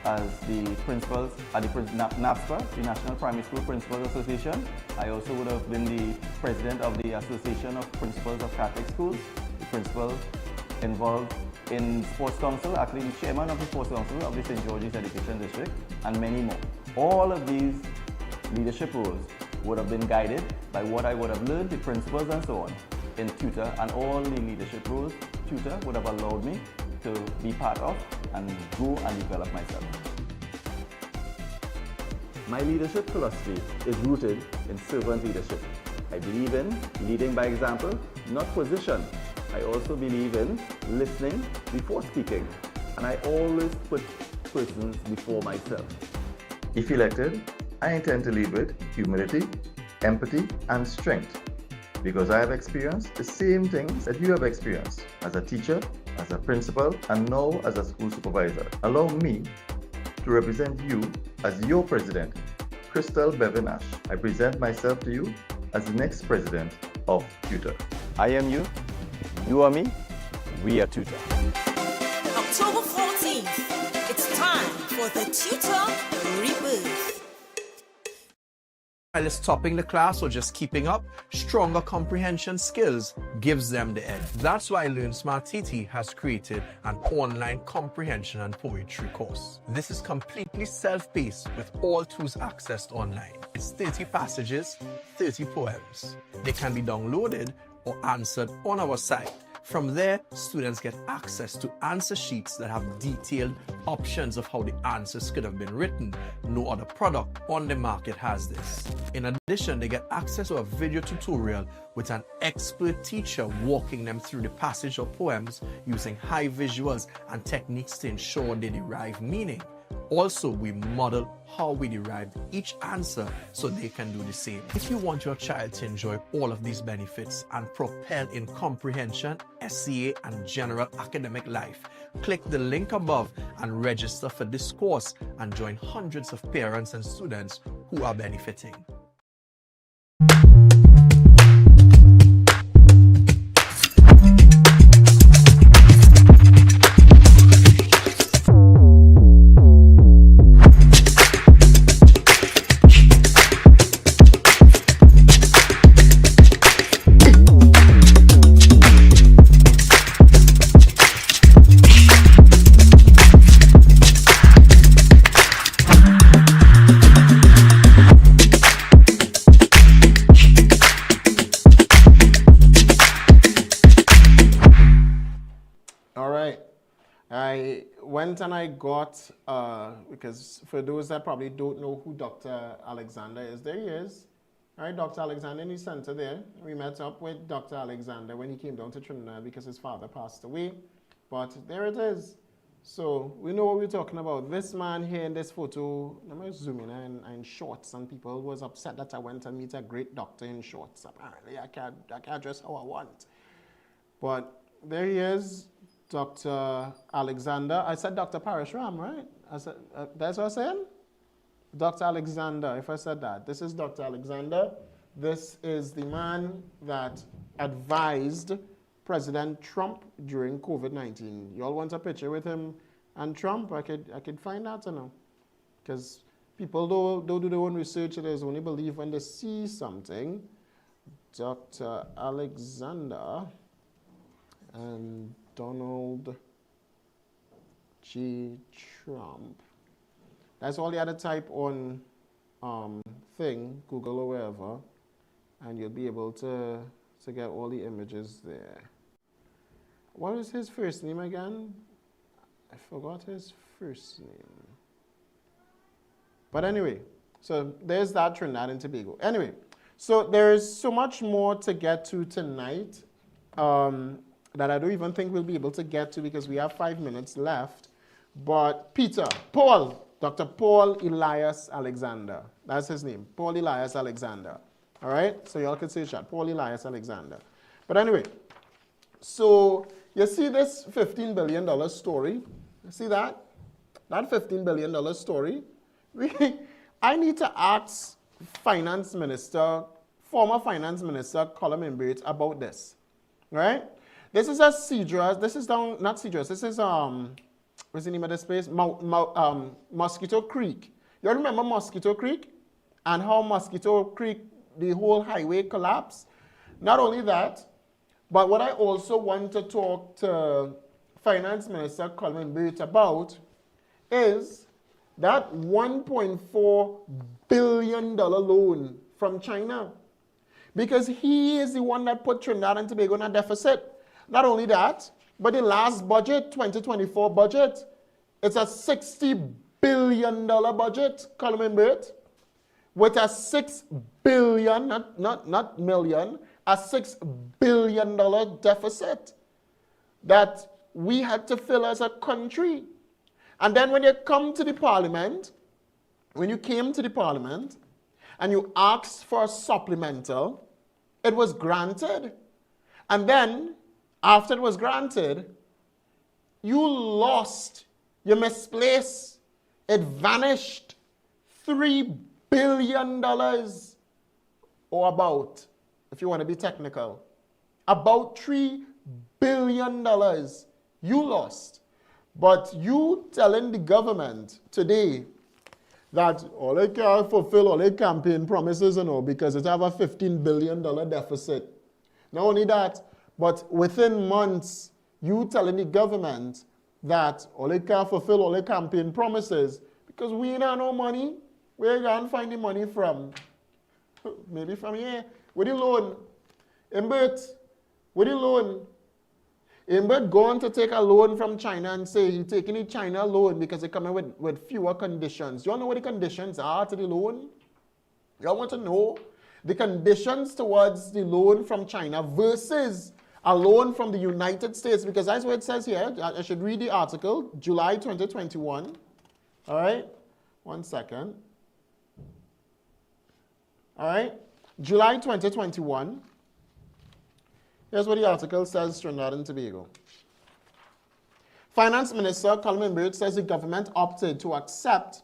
as the principals at the NAPSPA, the National Primary School Principals Association. I also would have been the president of the Association of Principals of Catholic Schools, the principal involved in Sports Council, actually the chairman of the Sports Council of the St. George's Education District, and many more. All of these leadership roles would have been guided by what I would have learned, the principles and so on, in tutor, and all the leadership roles tutor would have allowed me to be part of and grow and develop myself. My leadership philosophy is rooted in servant leadership. I believe in leading by example, not position. I also believe in listening before speaking, and I always put persons before myself. If elected, I intend to lead with humility, empathy, and strength, because I have experienced the same things that you have experienced as a teacher, as a principal, and now as a school supervisor. Allow me to represent you as your president, Crystal Bevenash. I present myself to you as the next president of Tutor. I am you, you are me, we are Tutor. October 14th, it's time for the Tutor Rebirth. child is topping the class or just keeping up, stronger comprehension skills gives them the edge. That's why Learn Smart TT has created an online comprehension and poetry course. This is completely self-paced with all tools accessed online. It's 30 passages, 30 poems. They can be downloaded or answered on our site. From there, students get access to answer sheets that have detailed options of how the answers could have been written. No other product on the market has this. In addition, they get access to a video tutorial with an expert teacher walking them through the passage or poems using high visuals and techniques to ensure they derive meaning. Also, we model how we derived each answer so they can do the same. If you want your child to enjoy all of these benefits and propel in comprehension, SCA, and general academic life, click the link above and register for this course and join hundreds of parents and students who are benefiting. And I got, because for those that probably don't know who Dr. Alexander is, there he is. All right, Dr. Alexander in the center there. We met up with Dr. Alexander when he came down to Trinidad because his father passed away. But there it is. So we know what we're talking about. This man here in this photo, let me zoom in shorts, and people was upset that I went and meet a great doctor in shorts. Apparently, I can't dress how I want. But there he is. Dr. Alexander. I said Dr. Parashram, right? I said, that's what I said? Dr. Alexander, if I said that. This is Dr. Alexander. This is the man that advised President Trump during COVID-19. You all want a picture with him and Trump? I could find that, you know. Because people don't do their own research. They only believe when they see something. Dr. Alexander and Donald J. Trump. That's all you had to type on Google or wherever, and you'll be able to get all the images there. What is his first name again? I forgot his first name. But anyway, so there's that Trinidad and Tobago. Anyway, so there's so much more to get to tonight. That I don't even think we'll be able to get to because we have 5 minutes left. But Dr. Paul Elias Alexander. That's his name, Paul Elias Alexander. All right, so y'all can search that, Paul Elias Alexander. But anyway, so you see this $15 billion story? You see that? That $15 billion story? I need to ask former Finance Minister Colin Imbert about this, right? This is not Cedars, this is, what's the name of this place? Mosquito Creek. You remember Mosquito Creek? And how Mosquito Creek, the whole highway collapsed? Not only that, but what I also want to talk to Finance Minister Colin Imbert about is that $1.4 billion loan from China. Because he is the one that put Trinidad and Tobago in a deficit. Not only that, but the last budget, 2024 budget, it's a $60 billion budget, Colin Imbert, with a $6 billion, not million, a $6 billion deficit that we had to fill as a country. And then when you come to the parliament, when you came to the parliament and you asked for a supplemental, it was granted. And then after it was granted, you lost, you misplaced, it vanished. $3 billion, or about, if you want to be technical, about $3 billion you lost. But you telling the government today that all they can fulfill all their campaign promises, because it have a $15 billion deficit. Not only that, but within months, you telling the government that all they can fulfill all their campaign promises because we ain't have no money. Where you going to find the money from? Maybe from here. With the loan. Imbert, with the loan. Imbert going to take a loan from China and say he's taking a China loan because they come in with fewer conditions. You all know what the conditions are to the loan? You all want to know the conditions towards the loan from China versus a loan from the United States, because that's what it says here. I should read the article, July 2021. All right, 1 second. All right, July 2021. Here's what the article says, Trinidad and Tobago. Finance Minister Colin Bird says the government opted to accept,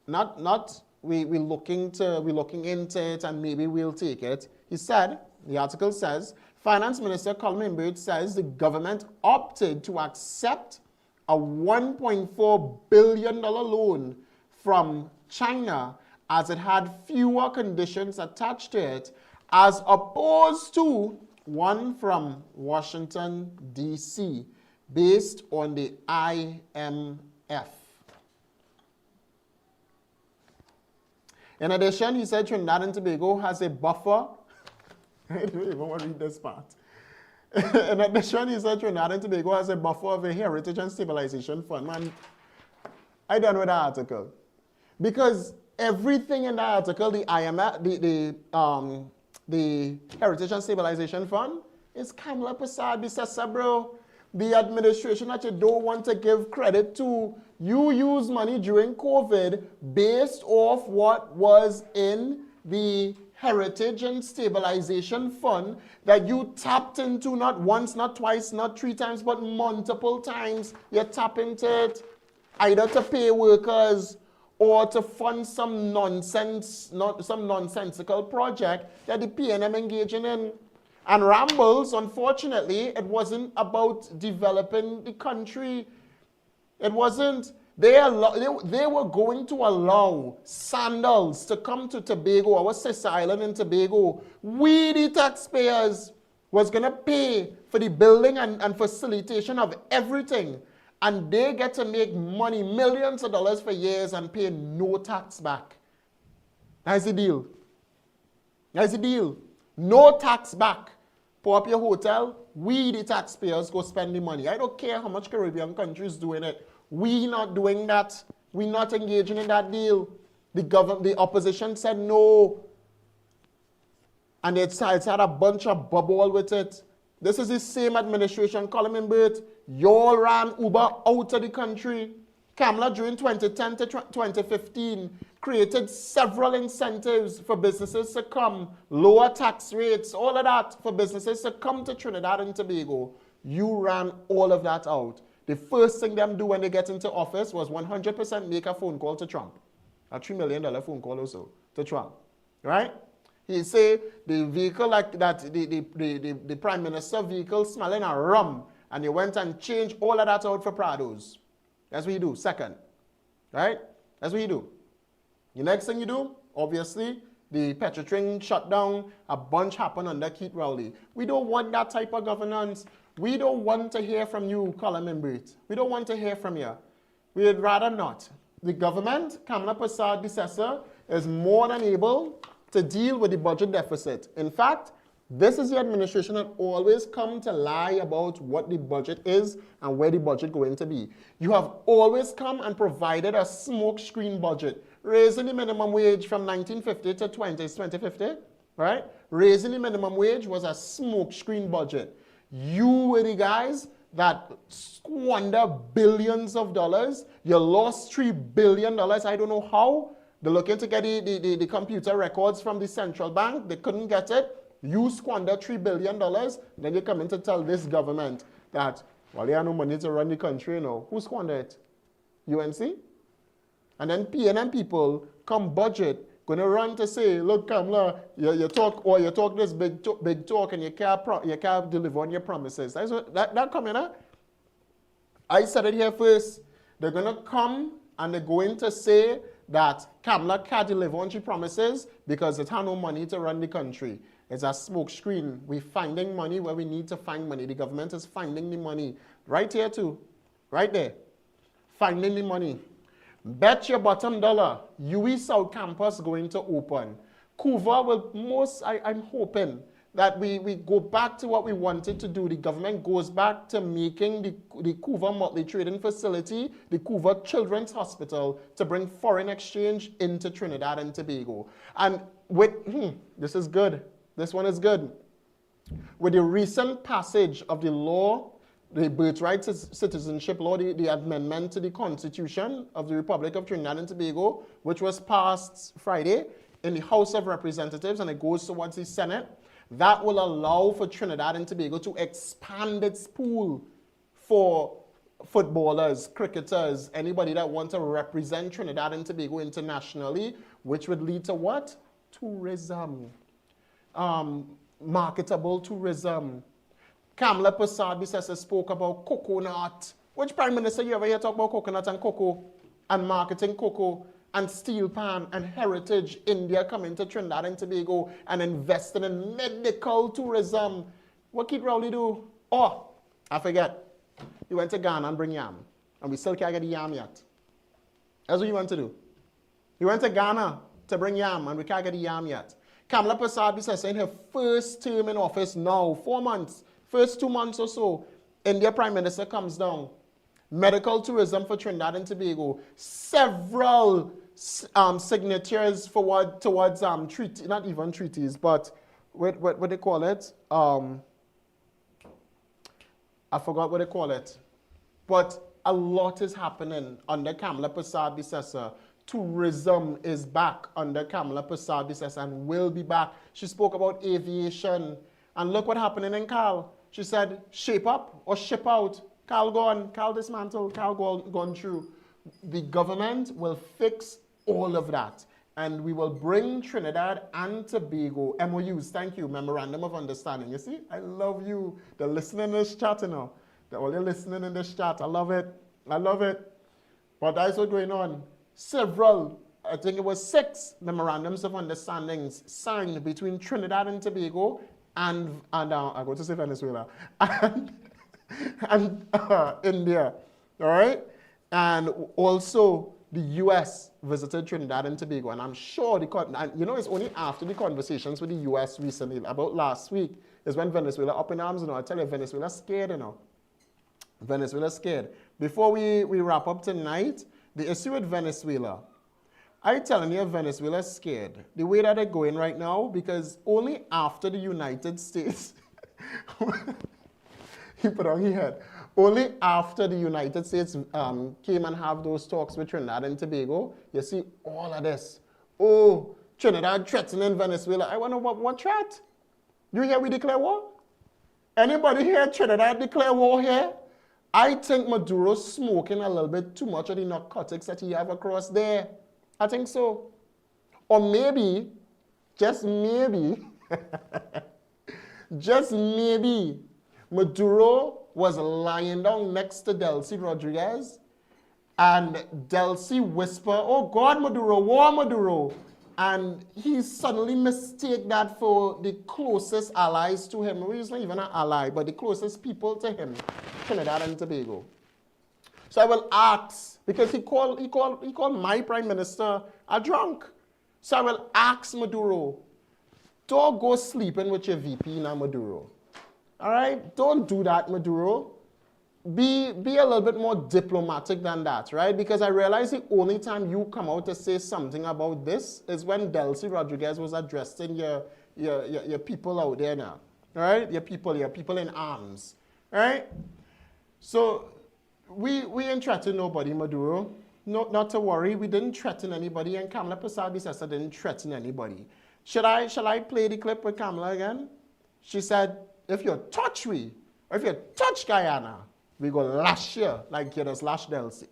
we're looking into it and maybe we'll take it. He said, the article says, Finance Minister Colin Bird says the government opted to accept a $1.4 billion loan from China as it had fewer conditions attached to it as opposed to one from Washington, D.C., based on the IMF. In addition, he said Trinidad and Tobago has a buffer. I don't even want to read this part. In addition, he said Trinidad and Tobago has a buffer of a Heritage and Stabilization Fund. Man, I don't know the article. Because everything in the article, the IMF, the Heritage and Stabilization Fund, is Kamala Prasad Bisesa, bro. The administration that you don't want to give credit to, you use money during COVID based off what was in the Heritage and Stabilization Fund that you tapped into not once, not twice, not 3 times, but multiple times. You tap into it either to pay workers or to fund some nonsensical project that the PNM engaging in. And Rambles, unfortunately, it wasn't about developing the country. It wasn't. They were going to allow sandals to come to Tobago, our sister island in Tobago. We, the taxpayers, was going to pay for the building and facilitation of everything. And they get to make money, millions of dollars for years and pay no tax back. That's the deal. That's the deal. No tax back. Pour up your hotel, we the taxpayers go spend the money. I don't care how much Caribbean countries doing it. We not doing that. We not engaging in that deal. The opposition said no. And it's had a bunch of bubble with it. This is the same administration, Colin Burt. Y'all ran Uber out of the country. Kamala during 2010 to 2015 created several incentives for businesses to come, lower tax rates, all of that for businesses to come to Trinidad and Tobago. You ran all of that out. The first thing them do when they get into office was 100% make a phone call to Trump. A $3 million phone call also to Trump, right? He say the vehicle like that, the Prime Minister vehicle smelling a rum, and he went and changed all of that out for Prados. That's what you do, second, right? That's what you do. The next thing you do, obviously, the Petrotring shut down, a bunch happened under Keith Rowley. We don't want that type of governance. We don't want to hear from you, Colin Membrit. We don't want to hear from you. We'd rather not. The government, Kamala Prasad Bisesa, is more than able to deal with the budget deficit. In fact, this is the administration that always come to lie about what the budget is and where the budget going to be. You have always come and provided a smoke screen budget, raising the minimum wage from 1950 to 2050, right? Raising the minimum wage was a smoke screen budget. You were the guys that squander billions of dollars. You lost $3 billion. I don't know how. They're looking to get the computer records from the central bank. They couldn't get it. You squander $3 billion. Then you come in to tell this government that, well, they have no money to run the country, Who squandered it? UNC? And then PNM people come budget, going to run to say, look, Kamala, you talk this big talk and you can't deliver on your promises. That coming up. I said it here first. They're going to come and they're going to say that Kamala can't deliver on she promises because it has no money to run the country. It's a smoke screen. We're finding money where we need to find money. The government is finding the money. Right here too. Right there. Finding the money. Bet your bottom dollar, UE South Campus going to open. Cuba will I'm hoping that we go back to what we wanted to do. The government goes back to making the Cuba multi-trading facility, the Cuba Children's Hospital, to bring foreign exchange into Trinidad and Tobago. And with, this is good. This one is good. With the recent passage of the law, the Birthright Citizenship Law, the amendment to the Constitution of the Republic of Trinidad and Tobago, which was passed Friday in the House of Representatives, and it goes towards the Senate, that will allow for Trinidad and Tobago to expand its pool for footballers, cricketers, anybody that wants to represent Trinidad and Tobago internationally, which would lead to what? Tourism. Marketable tourism. Kamala Persad spoke about coconut. Which prime minister you ever hear talk about coconut and cocoa and marketing cocoa and steel pan and heritage? India coming to Trinidad and Tobago and investing in medical tourism. What Keith Rowley do? Oh, I forget. He went to Ghana and bring yam. And we still can't get the yam yet. That's what he went to do. He went to Ghana to bring yam and we can't get the yam yet. Kamala Persad says in her first term in office now, 4 months, first 2 months or so, India Prime Minister comes down. Medical tourism for Trinidad and Tobago. Several signatures towards treaty, not even treaties, but what they call it? I forgot what they call it. But a lot is happening under Kamala Persad Bissessar. Tourism is back under Kamala Persad Bissessar and will be back. She spoke about aviation. And look what happening in Cal. She said, shape up or ship out. Cal gone, Cal dismantled, Cal gone through. The government will fix all of that. And we will bring Trinidad and Tobago, MOUs, thank you, Memorandum of Understanding. You see, I love you. They're listening in this chat, you know. They're all listening in this chat. I love it. I love it. But that's what's going on. Several, I think it was 6 memorandums of understandings signed between Trinidad and Tobago and I'm going to say Venezuela, and India, all right? And also the U.S. visited Trinidad and Tobago, and I'm sure it's only after the conversations with the U.S. recently, about last week, is when Venezuela up in arms, I tell you, Venezuela's scared, Venezuela's scared. Before we wrap up tonight, the issue with Venezuela, I'm telling you, Venezuela's scared. The way that they're going right now, because only after the United States, he put on his head, only after the United States came and have those talks with Trinidad and Tobago, you see all of this. Oh, Trinidad threatening Venezuela. I wonder what threat? You hear we declare war? Anybody here Trinidad declare war here? I think Maduro's smoking a little bit too much of the narcotics that he have across there. I think so. Or maybe, just maybe, just maybe, Maduro was lying down next to Delcy Rodriguez, and Delcy whisper, oh God, Maduro, war Maduro. And he suddenly mistake that for the closest allies to him. Well, he's not even an ally, but the closest people to him, Trinidad and Tobago. So I will ask, because he called my prime minister a drunk. So I will ask Maduro, don't go sleeping with your VP now, Maduro. All right? Don't do that, Maduro. Be a little bit more diplomatic than that, right? Because I realize the only time you come out to say something about this is when Delcy Rodriguez was addressing your people out there now, all right? Your people in arms, all right? So we ain't threatening nobody, Maduro. No, not to worry, we didn't threaten anybody, and Kamala Persad Bissessar didn't threaten anybody. Shall I play the clip with Kamala again? She said, if you touch we, or if you touch Guyana, we go lash you like you just lash Delcy.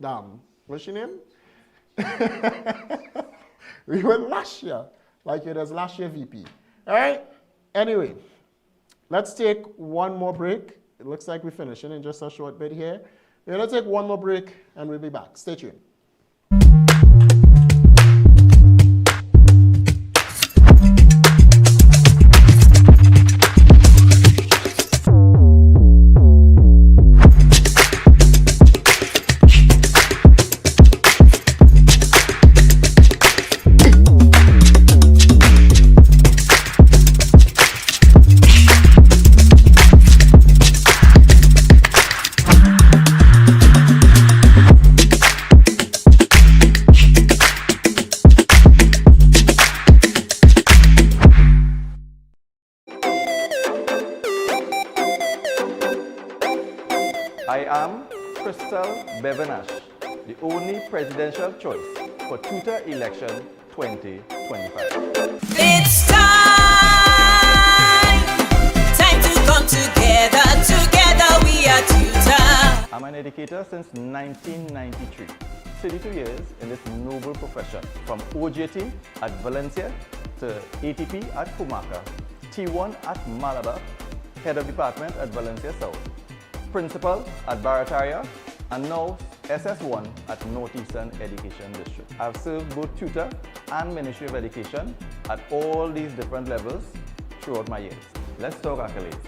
What's your name? We will lash you like you just lash your VP. All right? Anyway, let's take one more break. It looks like we're finishing in just a short bit here. We're going to take one more break and we'll be back. Stay tuned. I am Crystal Bevenash, the only presidential choice for tutor election 2025. It's time to come together. Together we are tutor. I'm an educator since 1993. 32 years in this noble profession, from OJT at Valencia to ATP at Comarca, T1 at Malabar, head of department at Valencia South, principal at Barataria, and now SS1 at Northeastern Education District. I've served both tutor and Ministry of Education at all these different levels throughout my years. Let's talk accolades.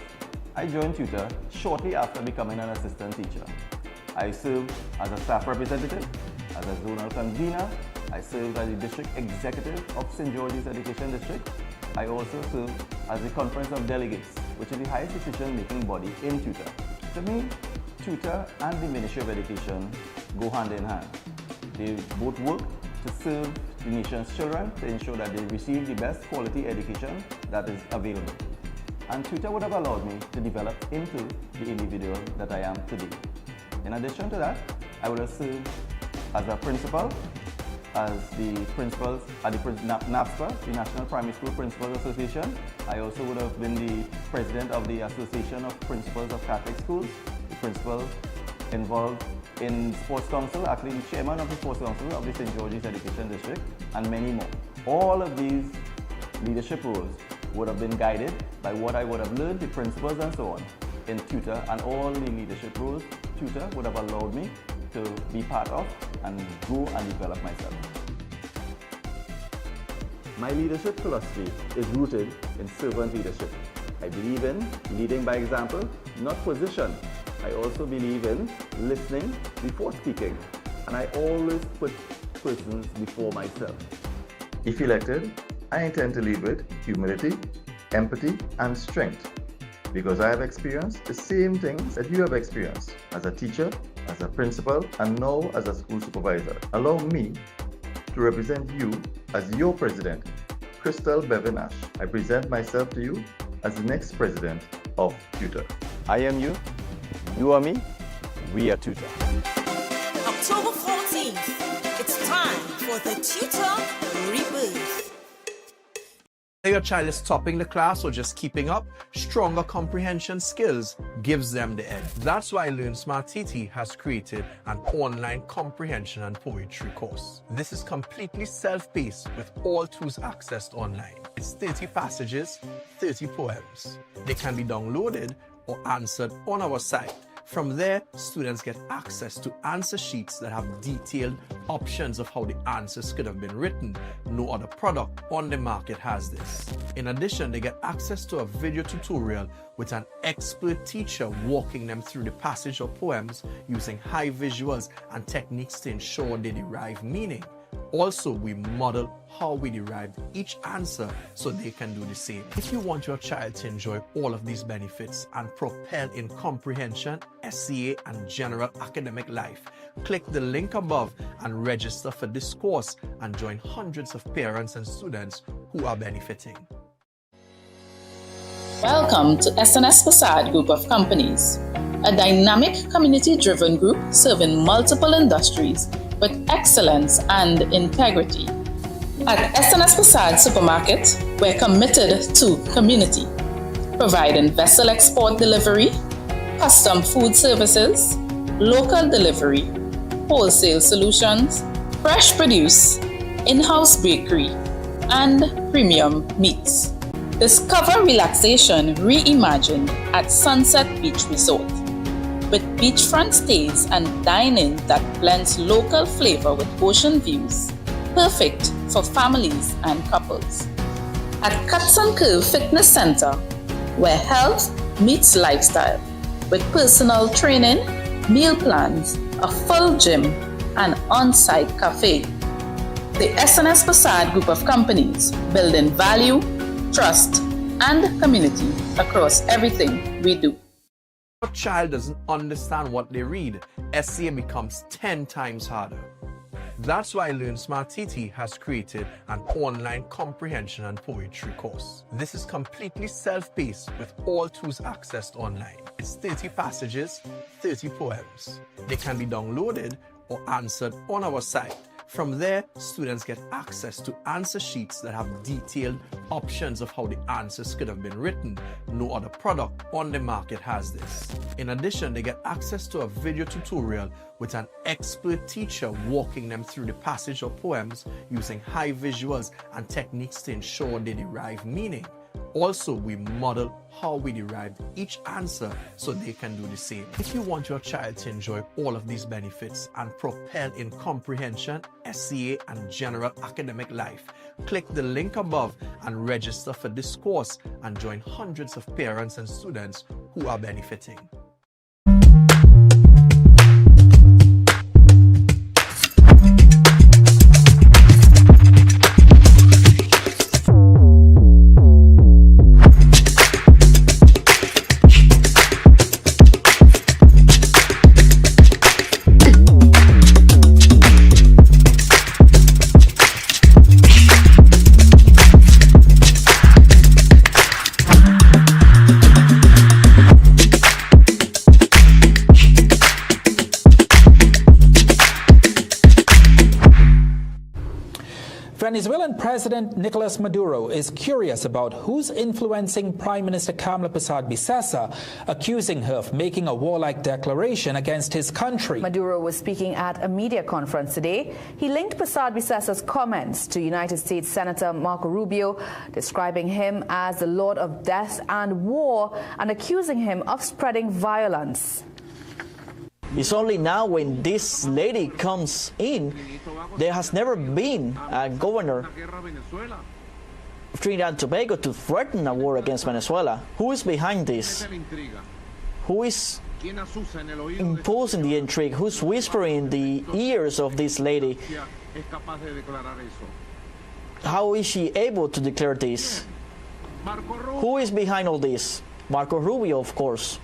I joined tutor shortly after becoming an assistant teacher. I served as a staff representative, as a zonal convener. I served as the district executive of St. George's Education District. I also served as the Conference of Delegates, which is the highest decision-making body in tutor. To me, tutor and the Ministry of Education go hand in hand. They both work to serve the nation's children to ensure that they receive the best quality education that is available. And tutor would have allowed me to develop into the individual that I am today. In addition to that, I would have served as a principal, as the principals at the NAPSPA, the National Primary School Principals Association. I also would have been the president of the Association of Principals of Catholic Schools, the principal involved in Sports Council, actually the chairman of the Sports Council of the St. George's Education District, and many more. All of these leadership roles would have been guided by what I would have learned, the principles and so on, in tutor, and all the leadership roles tutor would have allowed me to be part of and grow and develop myself. My leadership philosophy is rooted in servant leadership. I believe in leading by example, not position. I also believe in listening before speaking, and I always put persons before myself. If elected, I intend to lead with humility, empathy, and strength, because I have experienced the same things that you have experienced as a teacher, as a principal, and now as a school supervisor. Allow me to represent you as your president, Crystal Bevenash. I present myself to you as the next president of Tutor. I am you, you are me, we are Tutor. October 14th, it's time for the tutor rebirth. Whether your child is topping the class or just keeping up, stronger comprehension skills gives them the edge. That's why Learn Smart TT has created an online comprehension and poetry course. This is completely self-paced with all tools accessed online. It's 30 passages, 30 poems. They can be downloaded or answered on our site. From there, students get access to answer sheets that have detailed options of how the answers could have been written. No other product on the market has this. In addition, they get access to a video tutorial with an expert teacher walking them through the passage or poems using high visuals and techniques to ensure they derive meaning. Also, we model how we derived each answer so they can do the same. If you want your child to enjoy all of these benefits and propel in comprehension, SCA, and general academic life, click the link above and register for this course and join hundreds of parents and students who are benefiting. Welcome to SNS Facade Group of Companies, a dynamic community-driven group serving multiple industries with excellence and integrity. At SNS Facade Supermarket, we're committed to community, providing vessel export delivery, custom food services, local delivery, wholesale solutions, fresh produce, in-house bakery, and premium meats. Discover relaxation reimagined at Sunset Beach Resort, with beachfront stays and dining that blends local flavor with ocean views, perfect for families and couples. At Cuts and Curve Fitness Center, where health meets lifestyle, with personal training, meal plans, a full gym, and on-site cafe. The SNS Facade Group of Companies, building value, trust, and community across everything we do. If your child doesn't understand what they read, SCA becomes 10 times harder. That's why Learn Smart TT has created an online comprehension and poetry course. This is completely self-paced with all tools accessed online. It's 30 passages, 30 poems. They can be downloaded or answered on our site. From there, students get access to answer sheets that have detailed options of how the answers could have been written. No other product on the market has this. In addition, they get access to a video tutorial with an expert teacher walking them through the passage of poems using high visuals and techniques to ensure they derive meaning. Also, we model how we derived each answer so they can do the same. If you want your child to enjoy all of these benefits and propel in comprehension, SCA, and general academic life, click the link above and register for this course and join hundreds of parents and students who are benefiting. Venezuelan President Nicolas Maduro is curious about who's influencing Prime Minister Kamla Persad-Bissessar, accusing her of making a warlike declaration against his country. Maduro was speaking at a media conference today. He linked Persad-Bissessar's comments to United States Senator Marco Rubio, describing him as the Lord of Death and War and accusing him of spreading violence. It's only now when this lady comes in, there has never been a governor of Trinidad and Tobago to threaten a war against Venezuela. Who is behind this? Who is imposing the intrigue? Who's whispering in the ears of this lady? How is she able to declare this? Who is behind all this? Marco Rubio, of course.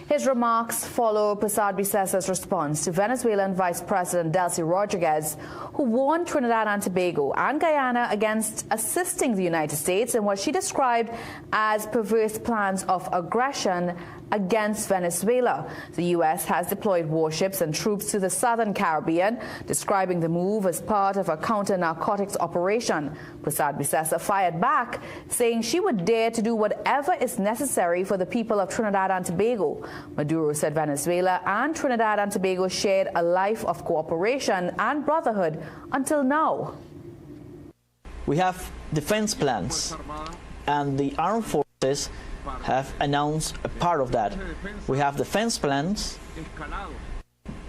His remarks follow Persad-Bissessar's response to Venezuelan Vice President Delcy Rodriguez, who warned Trinidad and Tobago and Guyana against assisting the United States in what she described as perverse plans of aggression against Venezuela. The U.S. has deployed warships and troops to the southern Caribbean, describing the move as part of a counter-narcotics operation. Persad-Bissessar fired back, saying she would dare to do whatever is necessary for the people of Trinidad and Tobago. Maduro said Venezuela and Trinidad and Tobago shared a life of cooperation and brotherhood until now. We have defense plans, and the armed forces have announced a part of that. We have defense plans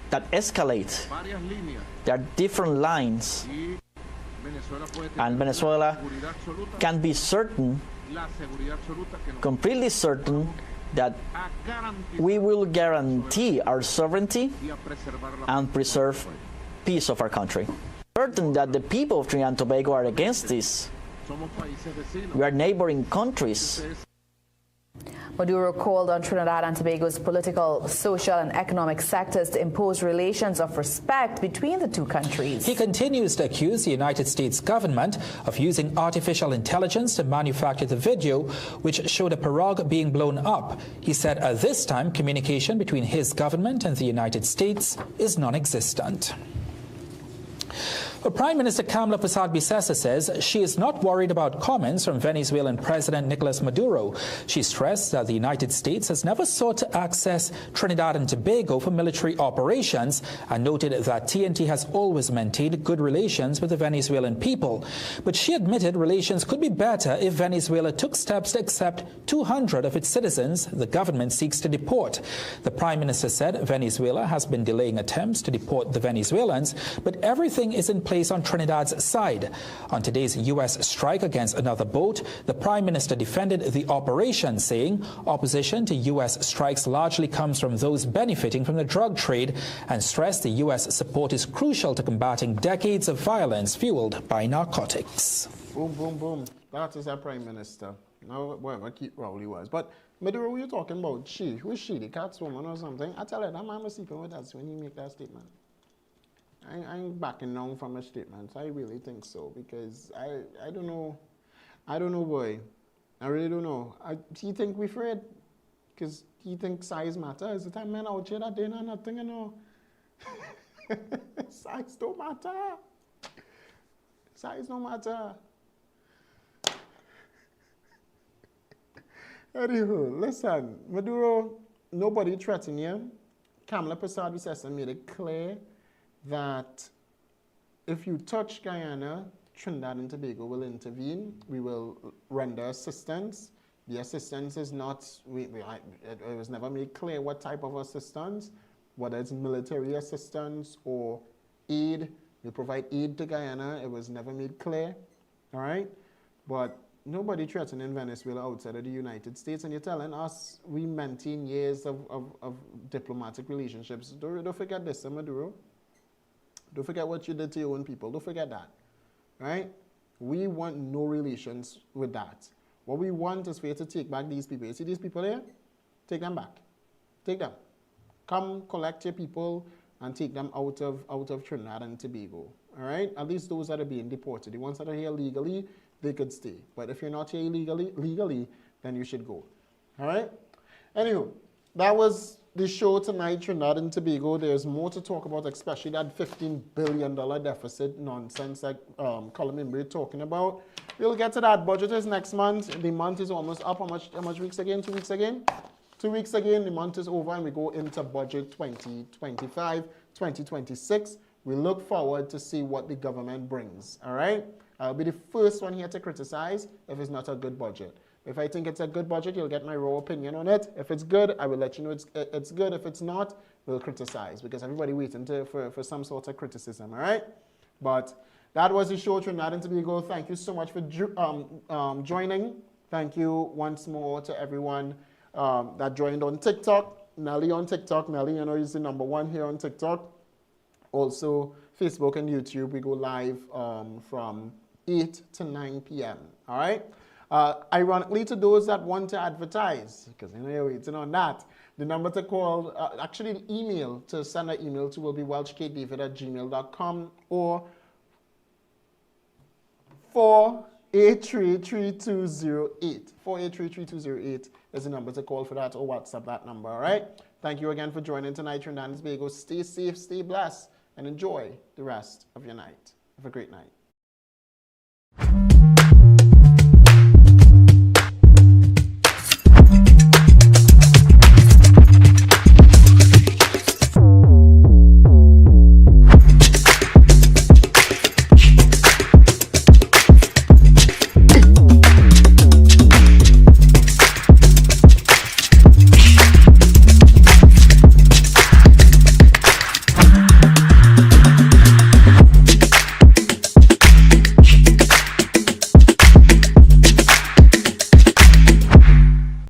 that escalate. There are different lines, and Venezuela can be certain, completely certain, that we will guarantee our sovereignty and preserve peace of our country. Certain that the people of Trinidad and Tobago are against this. We are neighboring countries. Maduro called on Trinidad and Tobago's political, social, and economic sectors to impose relations of respect between the two countries. He continues to accuse the United States government of using artificial intelligence to manufacture the video which showed a pirogue being blown up. He said at this time communication between his government and the United States is non-existent. Prime Minister Kamla Persad-Bissessar says she is not worried about comments from Venezuelan President Nicolas Maduro. She stressed that the United States has never sought to access Trinidad and Tobago for military operations and noted that TNT has always maintained good relations with the Venezuelan people. But she admitted relations could be better if Venezuela took steps to accept 200 of its citizens the government seeks to deport. The Prime Minister said Venezuela has been delaying attempts to deport the Venezuelans, but everything is in place on Trinidad's side. On today's U.S. strike against another boat, the Prime Minister defended the operation, saying opposition to U.S. strikes largely comes from those benefiting from the drug trade, and stressed the U.S. support is crucial to combating decades of violence fueled by narcotics. Boom, boom, boom. That is our Prime Minister. Now, whatever Keith Rowley was. But Maduro, who are you talking about? She? Who is she? The cat's woman or something? I tell her that man was sleeping with us when he make that statement. I'm backing down from my statements. I really think so because I don't know. I don't know, boy. I really don't know. Do you think we're afraid? Because he thinks size matters. The time men out here that they know nothing, you know. Size don't matter. Size don't matter. Anywho, listen, Maduro, nobody threatened you. Kamala Persad-Bissessar made it clear that if you touch Guyana, Trinidad and Tobago will intervene. We will render assistance. The assistance is not, it was never made clear what type of assistance, whether it's military assistance or aid. We provide aid to Guyana. It was never made clear, all right? But nobody threatening Venezuela outside of the United States, and you're telling us we maintain years of diplomatic relationships. Don't forget this, Maduro. Don't forget what you did to your own people. Don't forget that, right? We want no relations with that. What we want is for you to take back these people. You see these people here? Take them back. Take them. Come collect your people and take them out of Trinidad and Tobago. All right? At least those that are being deported. The ones that are here legally, they could stay. But if you're not here legally, then you should go. All right? Anywho, that was the show tonight, Trinidad and Tobago. There's more to talk about, especially that $15 billion deficit nonsense that Colin Mimbre talking about. We'll get to that. Budget is next month. The month is almost up. How much weeks again? 2 weeks again? 2 weeks again. The month is over and we go into budget 2025, 2026. We look forward to see what the government brings. All right? I'll be the first one here to criticize if it's not a good budget. If I think it's a good budget, you'll get my raw opinion on it. If it's good, I will let you know it's good. If it's not, we'll criticize because everybody waiting for some sort of criticism, all right? But that was the show, Trinidad and Tobago. Thank you so much for joining. Thank you once more to everyone that joined on TikTok. Nelly on TikTok. Nelly, you know, is the #1 here on TikTok. Also, Facebook and YouTube, we go live from 8 to 9 p.m., all right? Ironically, to those that want to advertise, because I know you're waiting on that, the number to call, actually the email to send an email to will be welchkdavid@gmail.com or 483-3208. 483-3208 is the number to call for that, or WhatsApp that number, all right? Thank you again for joining tonight, Trinidad and Tobago. Stay safe, stay blessed, and enjoy the rest of your night. Have a great night.